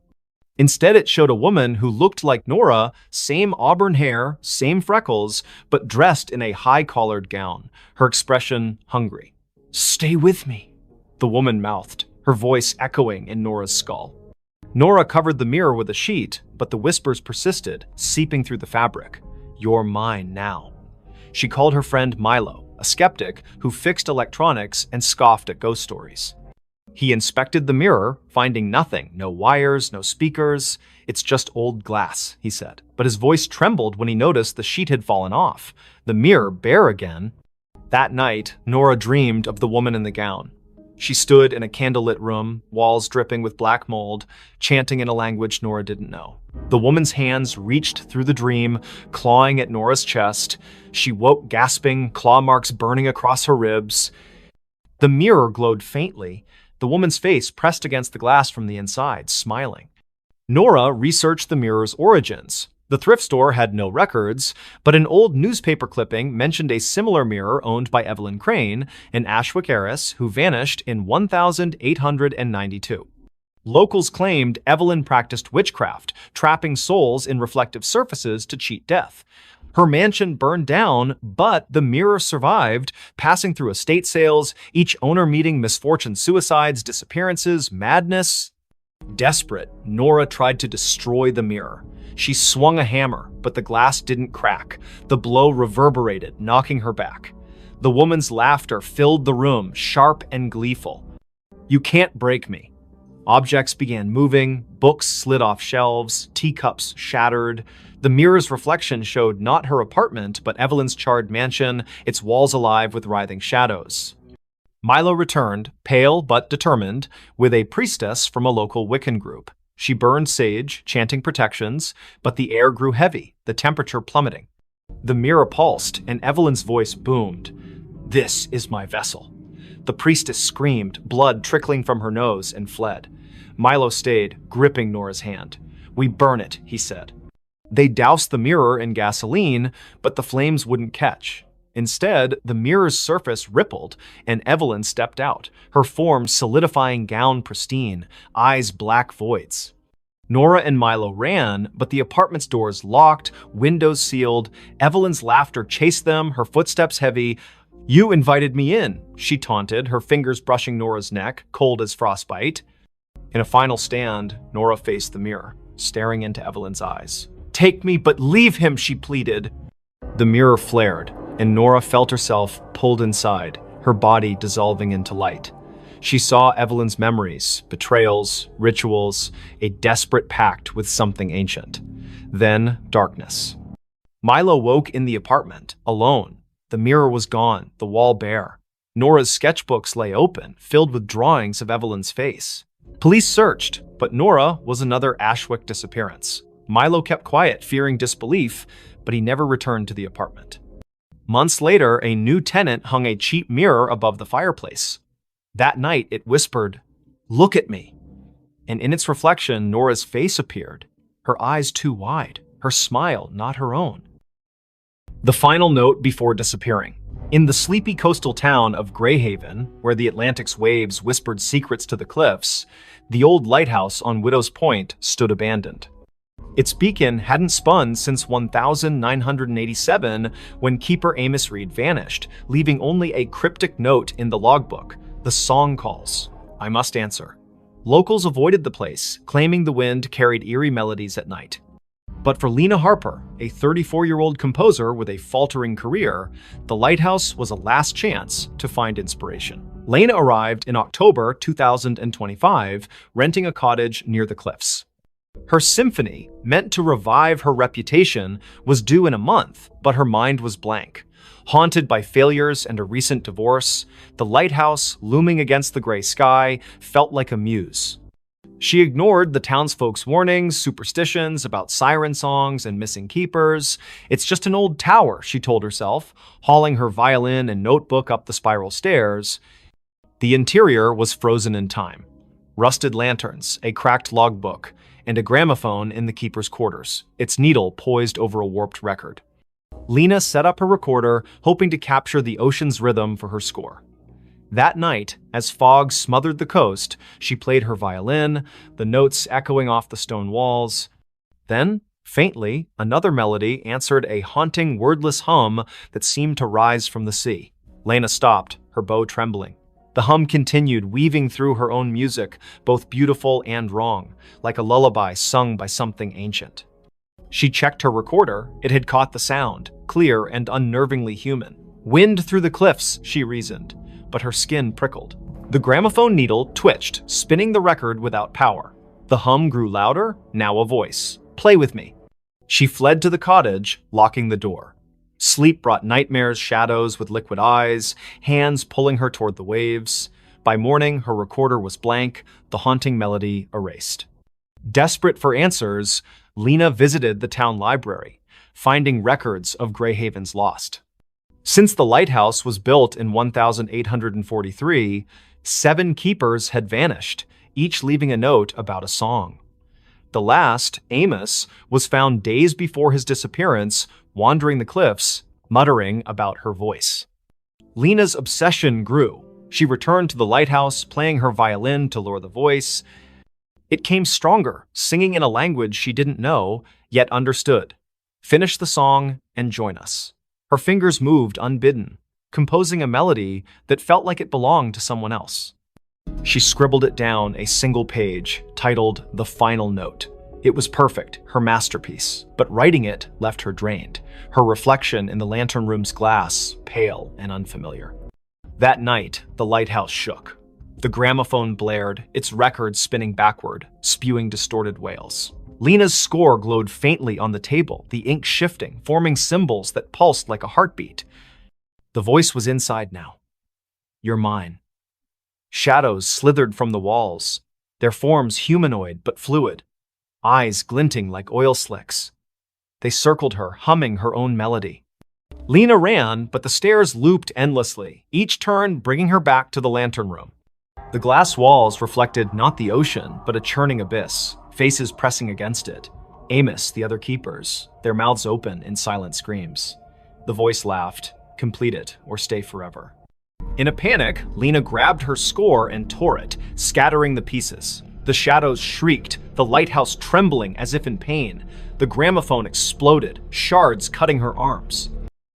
S1: Instead, it showed a woman who looked like Nora, same auburn hair, same freckles, but dressed in a high-collared gown, her expression hungry. "Stay with me," the woman mouthed, her voice echoing in Nora's skull. Nora covered the mirror with a sheet, but the whispers persisted, seeping through the fabric. "You're mine now." She called her friend Milo, a skeptic who fixed electronics and scoffed at ghost stories. He inspected the mirror, finding nothing, no wires, no speakers. "It's just old glass," he said. But his voice trembled when he noticed the sheet had fallen off, the mirror bare again. That night, Nora dreamed of the woman in the gown. She stood in a candlelit room, walls dripping with black mold, chanting in a language Nora didn't know. The woman's hands reached through the dream, clawing at Nora's chest. She woke gasping, claw marks burning across her ribs. The mirror glowed faintly, the woman's face pressed against the glass from the inside, smiling. Nora researched the mirror's origins. The thrift store had no records, but an old newspaper clipping mentioned a similar mirror owned by Evelyn Crane, an Ashwick heiress who vanished in 1892. Locals claimed Evelyn practiced witchcraft, trapping souls in reflective surfaces to cheat death. Her mansion burned down, but the mirror survived, passing through estate sales, each owner meeting misfortune, suicides, disappearances, madness. Desperate, Nora tried to destroy the mirror. She swung a hammer, but the glass didn't crack. The blow reverberated, knocking her back. The woman's laughter filled the room, sharp and gleeful. "You can't break me." Objects began moving, books slid off shelves, teacups shattered. The mirror's reflection showed not her apartment, but Evelyn's charred mansion, its walls alive with writhing shadows. Milo returned, pale but determined, with a priestess from a local Wiccan group. She burned sage, chanting protections, but the air grew heavy, the temperature plummeting. The mirror pulsed, and Evelyn's voice boomed. "This is my vessel." The priestess screamed, blood trickling from her nose, and fled. Milo stayed, gripping Nora's hand. "We burn it," he said. They doused the mirror in gasoline, but the flames wouldn't catch. Instead, the mirror's surface rippled, and Evelyn stepped out, her form solidifying, gown pristine, eyes black voids. Nora and Milo ran, but the apartment's doors locked, windows sealed. Evelyn's laughter chased them, her footsteps heavy. "You invited me in," she taunted, her fingers brushing Nora's neck, cold as frostbite. In a final stand, Nora faced the mirror, staring into Evelyn's eyes. "Take me, but leave him," she pleaded. The mirror flared, and Nora felt herself pulled inside, her body dissolving into light. She saw Evelyn's memories, betrayals, rituals, a desperate pact with something ancient. Then darkness. Milo woke in the apartment, alone. The mirror was gone, the wall bare. Nora's sketchbooks lay open, filled with drawings of Evelyn's face. Police searched, but Nora was another Ashwick disappearance. Milo kept quiet, fearing disbelief, but he never returned to the apartment. Months later, a new tenant hung a cheap mirror above the fireplace. That night, it whispered, "Look at me." And in its reflection, Nora's face appeared, her eyes too wide, her smile not her own. The final note before disappearing. In the sleepy coastal town of Greyhaven, where the Atlantic's waves whispered secrets to the cliffs, the old lighthouse on Widow's Point stood abandoned. Its beacon hadn't spun since 1987, when keeper Amos Reed vanished, leaving only a cryptic note in the logbook. The song calls. I must answer. Locals avoided the place, claiming the wind carried eerie melodies at night. But for Lena Harper, a 34-year-old composer with a faltering career, the lighthouse was a last chance to find inspiration. Lena arrived in October 2025, renting a cottage near the cliffs. Her symphony, meant to revive her reputation, was due in a month, but her mind was blank. Haunted by failures and a recent divorce, the lighthouse, looming against the gray sky, felt like a muse. She ignored the townsfolk's warnings, superstitions about siren songs and missing keepers. It's just an old tower, she told herself, hauling her violin and notebook up the spiral stairs. The interior was frozen in time. Rusted lanterns, a cracked logbook, and a gramophone in the keeper's quarters, its needle poised over a warped record. Lena set up her recorder, hoping to capture the ocean's rhythm for her score. That night, as fog smothered the coast, she played her violin, the notes echoing off the stone walls. Then, faintly, another melody answered a haunting, wordless hum that seemed to rise from the sea. Lena stopped, her bow trembling. The hum continued, weaving through her own music, both beautiful and wrong, like a lullaby sung by something ancient. She checked her recorder. It had caught the sound, clear and unnervingly human. Wind through the cliffs, she reasoned, but her skin prickled. The gramophone needle twitched, spinning the record without power. The hum grew louder, now a voice. Play with me. She fled to the cottage, locking the door. Sleep brought nightmares, shadows with liquid eyes, hands pulling her toward the waves. By morning, her recorder was blank, the haunting melody erased. Desperate for answers, Lena visited the town library, finding records of Greyhaven's lost. Since the lighthouse was built in 1843, 7 keepers had vanished, each leaving a note about a song. The last, Amos, was found days before his disappearance, wandering the cliffs, muttering about her voice. Lena's obsession grew. She returned to the lighthouse, playing her violin to lure the voice. It came stronger, singing in a language she didn't know, yet understood. Finish the song and join us. Her fingers moved unbidden, composing a melody that felt like it belonged to someone else. She scribbled it down, a single page, titled The Final Note. It was perfect, her masterpiece, but writing it left her drained, her reflection in the lantern room's glass pale and unfamiliar. That night, the lighthouse shook. The gramophone blared, its record spinning backward, spewing distorted wails. Lena's score glowed faintly on the table, the ink shifting, forming symbols that pulsed like a heartbeat. The voice was inside now. You're mine. Shadows slithered from the walls, their forms humanoid but fluid, eyes glinting like oil slicks. They circled her, humming her own melody. Lena ran, but the stairs looped endlessly, each turn bringing her back to the lantern room. The glass walls reflected not the ocean, but a churning abyss, faces pressing against it. Amos, the other keepers, their mouths open in silent screams. The voice laughed, complete it or stay forever. In a panic, Lena grabbed her score and tore it, scattering the pieces. The shadows shrieked, the lighthouse trembling as if in pain. The gramophone exploded, shards cutting her arms.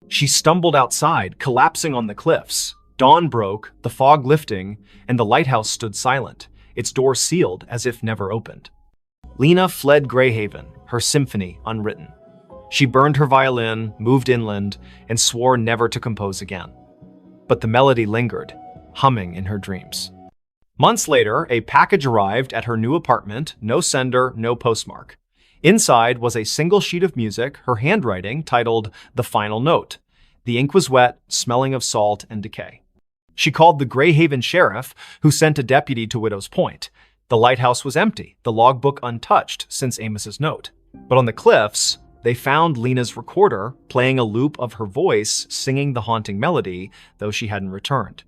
S1: She stumbled outside, collapsing on the cliffs. Dawn broke, the fog lifting, and the lighthouse stood silent, its door sealed as if never opened. Lena fled Greyhaven, her symphony unwritten. She burned her violin, moved inland, and swore never to compose again. But the melody lingered, humming in her dreams. Months later, a package arrived at her new apartment, no sender, no postmark. Inside was a single sheet of music, her handwriting, titled The Final Note. The ink was wet, smelling of salt and decay. She called the Greyhaven sheriff, who sent a deputy to Widow's Point. The lighthouse was empty, the logbook untouched since Amos's note. But on the cliffs, they found Lena's recorder, playing a loop of her voice singing the haunting melody, though she hadn't returned.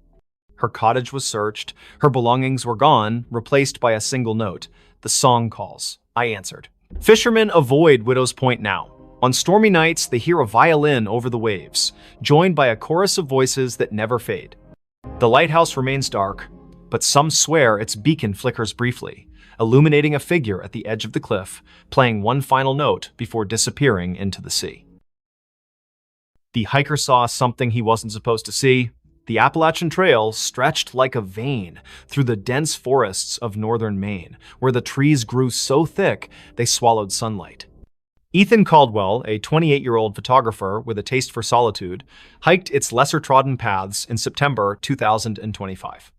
S1: Her cottage was searched, her belongings were gone, replaced by a single note. The song calls. I answered. Fishermen avoid Widow's Point now. On stormy nights, they hear a violin over the waves, joined by a chorus of voices that never fade. The lighthouse remains dark, but some swear its beacon flickers briefly, illuminating a figure at the edge of the cliff, playing one final note before disappearing into the sea. The hiker saw something he wasn't supposed to see. The Appalachian Trail stretched like a vein through the dense forests of northern Maine, where the trees grew so thick they swallowed sunlight. Ethan Caldwell, a 28-year-old photographer with a taste for solitude, hiked its lesser-trodden paths in September 2025.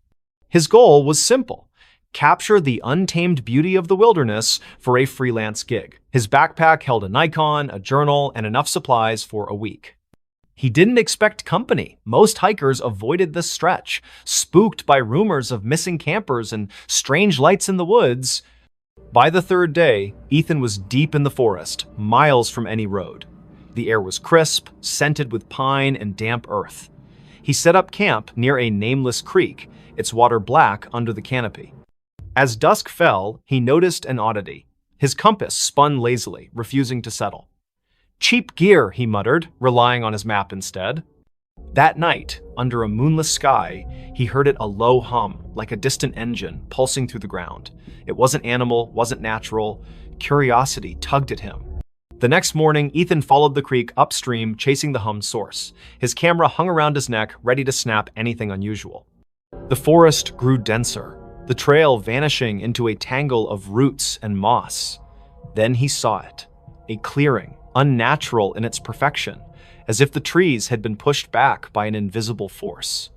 S1: His goal was simple: capture the untamed beauty of the wilderness for a freelance gig. His backpack held a Nikon, a journal, and enough supplies for a week. He didn't expect company. Most hikers avoided this stretch, spooked by rumors of missing campers and strange lights in the woods. By the third day, Ethan was deep in the forest, miles from any road. The air was crisp, scented with pine and damp earth. He set up camp near a nameless creek, its water black under the canopy. As dusk fell, he noticed an oddity. His compass spun lazily, refusing to settle. Cheap gear, he muttered, relying on his map instead. That night, under a moonless sky, he heard it a low hum, like a distant engine, pulsing through the ground. It wasn't animal, wasn't natural. Curiosity tugged at him. The next morning, Ethan followed the creek upstream, chasing the hum's source. His camera hung around his neck, ready to snap anything unusual. The forest grew denser, the trail vanishing into a tangle of roots and moss. Then he saw it, a clearing, unnatural in its perfection, as if the trees had been pushed back by an invisible force.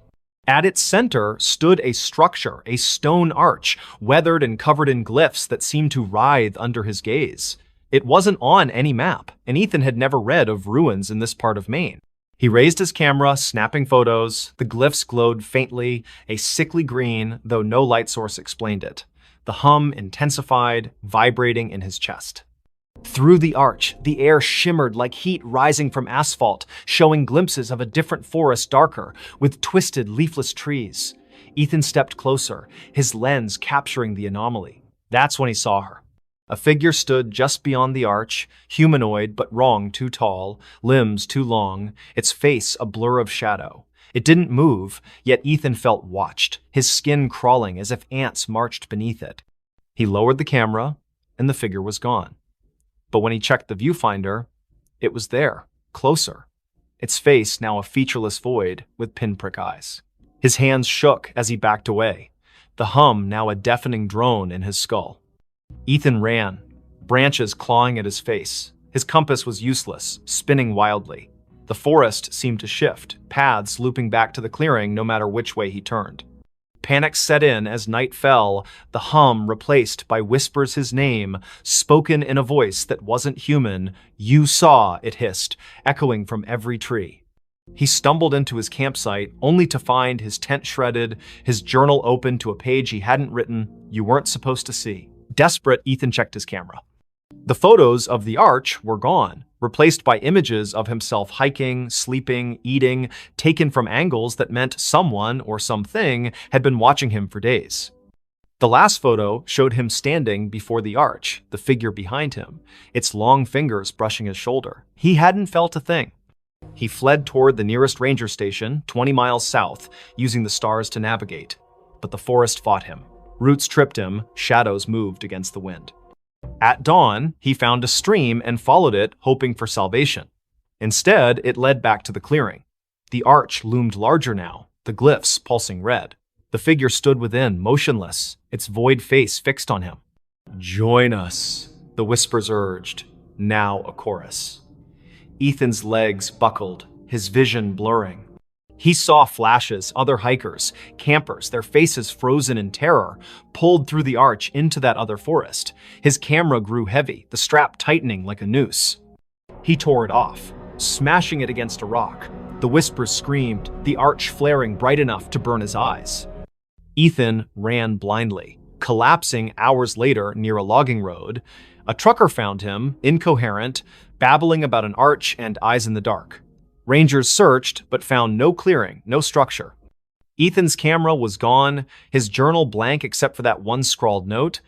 S1: At its center stood a structure, a stone arch, weathered and covered in glyphs that seemed to writhe under his gaze. It wasn't on any map, and Ethan had never read of ruins in this part of Maine. He raised his camera, snapping photos. The glyphs glowed faintly, a sickly green, though no light source explained it. The hum intensified, vibrating in his chest. Through the arch, the air shimmered like heat rising from asphalt, showing glimpses of a different forest darker, with twisted, leafless trees. Ethan stepped closer, his lens capturing the anomaly. That's when he saw her. A figure stood just beyond the arch, humanoid but wrong, too tall, limbs too long, its face a blur of shadow. It didn't move, yet Ethan felt watched, his skin crawling as if ants marched beneath it. He lowered the camera, and the figure was gone. But when he checked the viewfinder, it was there, closer. Its face now a featureless void with pinprick eyes. His hands shook as he backed away, the hum now a deafening drone in his skull. Ethan ran, branches clawing at his face. His compass was useless, spinning wildly. The forest seemed to shift, paths looping back to the clearing no matter which way he turned. Panic set in as night fell, the hum replaced by whispers his name, spoken in a voice that wasn't human. You saw, it hissed, echoing from every tree. He stumbled into his campsite, only to find his tent shredded, his journal open to a page he hadn't written, you weren't supposed to see. Desperate, Ethan checked his camera. The photos of the arch were gone, replaced by images of himself hiking, sleeping, eating, taken from angles that meant someone or something had been watching him for days. The last photo showed him standing before the arch, the figure behind him, its long fingers brushing his shoulder. He hadn't felt a thing. He fled toward the nearest ranger station, 20 miles south, using the stars to navigate. But the forest fought him. Roots tripped him, shadows moved against the wind. At dawn, he found a stream and followed it, hoping for salvation. Instead, it led back to the clearing. The arch loomed larger now, the glyphs pulsing red. The figure stood within, motionless, its void face fixed on him. Join us, the whispers urged, now a chorus. Ethan's legs buckled, his vision blurring. He saw flashes, other hikers, campers, their faces frozen in terror, pulled through the arch into that other forest. His camera grew heavy, the strap tightening like a noose. He tore it off, smashing it against a rock. The whispers screamed, the arch flaring bright enough to burn his eyes. Ethan ran blindly, collapsing hours later near a logging road. A trucker found him, incoherent, babbling about an arch and eyes in the dark. Rangers searched, but found no clearing, no structure. Ethan's camera was gone, his journal blank except for that one scrawled note.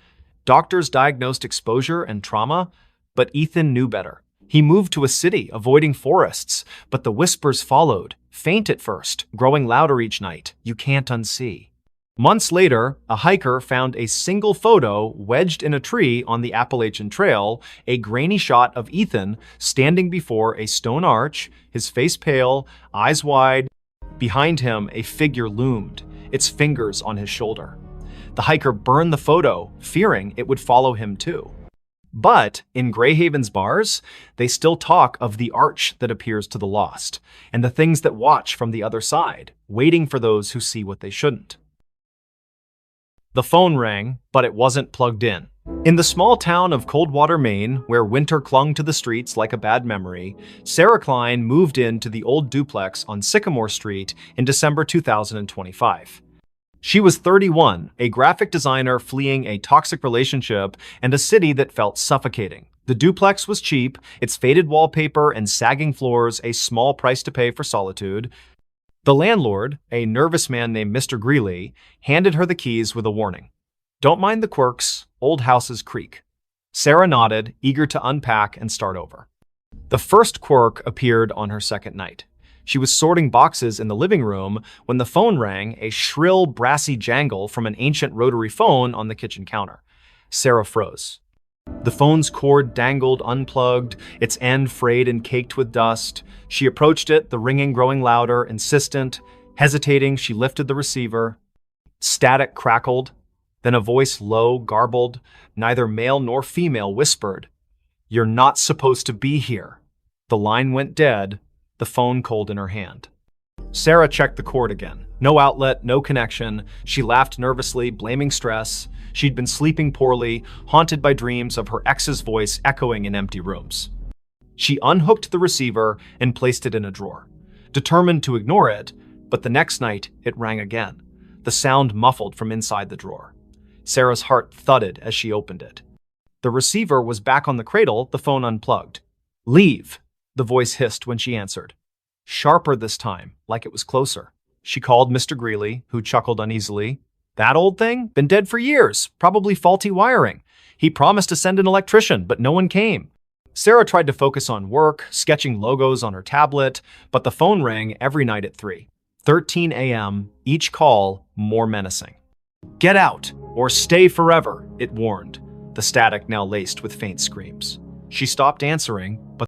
S1: Doctors diagnosed exposure and trauma, but Ethan knew better. He moved to a city, avoiding forests, but the whispers followed, faint at first, growing louder each night. You can't unsee. Months later, a hiker found a single photo wedged in a tree on the Appalachian Trail, a grainy shot of Ethan standing before a stone arch, his face pale, eyes wide. Behind him, a figure loomed, its fingers on his shoulder. The hiker burned the photo, fearing it would follow him too. But in Greyhaven's bars, they still talk of the arch that appears to the lost, and the things that watch from the other side, waiting for those who see what they shouldn't. The phone rang, but it wasn't plugged in. In the small town of Coldwater, Maine, where winter clung to the streets like a bad memory, Sarah Klein moved into the old duplex on Sycamore Street in December 2025. She was 31, a graphic designer fleeing a toxic relationship and a city that felt suffocating. The duplex was cheap, its faded wallpaper and sagging floors a small price to pay for solitude. The landlord, a nervous man named Mr. Greeley, handed her the keys with a warning. Don't mind the quirks, old houses creak. Sarah nodded, eager to unpack and start over. The first quirk appeared on her second night. She was sorting boxes in the living room when the phone rang, a shrill, brassy jangle from an ancient rotary phone on the kitchen counter. Sarah froze. The phone's cord dangled unplugged, its end frayed and caked with dust. She approached it, the ringing growing louder, insistent. Hesitating, she lifted the receiver. Static crackled. Then a voice, low, garbled, neither male nor female, whispered, "You're not supposed to be here." The line went dead, the phone cold in her hand. Sarah checked the cord again. No outlet, no connection. She laughed nervously, blaming stress. She'd been sleeping poorly, haunted by dreams of her ex's voice echoing in empty rooms. She unhooked the receiver and placed it in a drawer, determined to ignore it, but the next night it rang again, the sound muffled from inside the drawer. Sarah's heart thudded as she opened it. The receiver was back on the cradle, the phone unplugged. "Leave," the voice hissed when she answered. Sharper this time, like it was closer. She called Mr. Greeley, who chuckled uneasily. "That old thing? Been dead for years, probably faulty wiring. He promised to send an electrician, but no one came." Sarah tried to focus on work, sketching logos on her tablet, but the phone rang every night at 3:13 a.m., each call more menacing. "Get out, or stay forever," it warned, the static now laced with faint screams. She stopped answering, but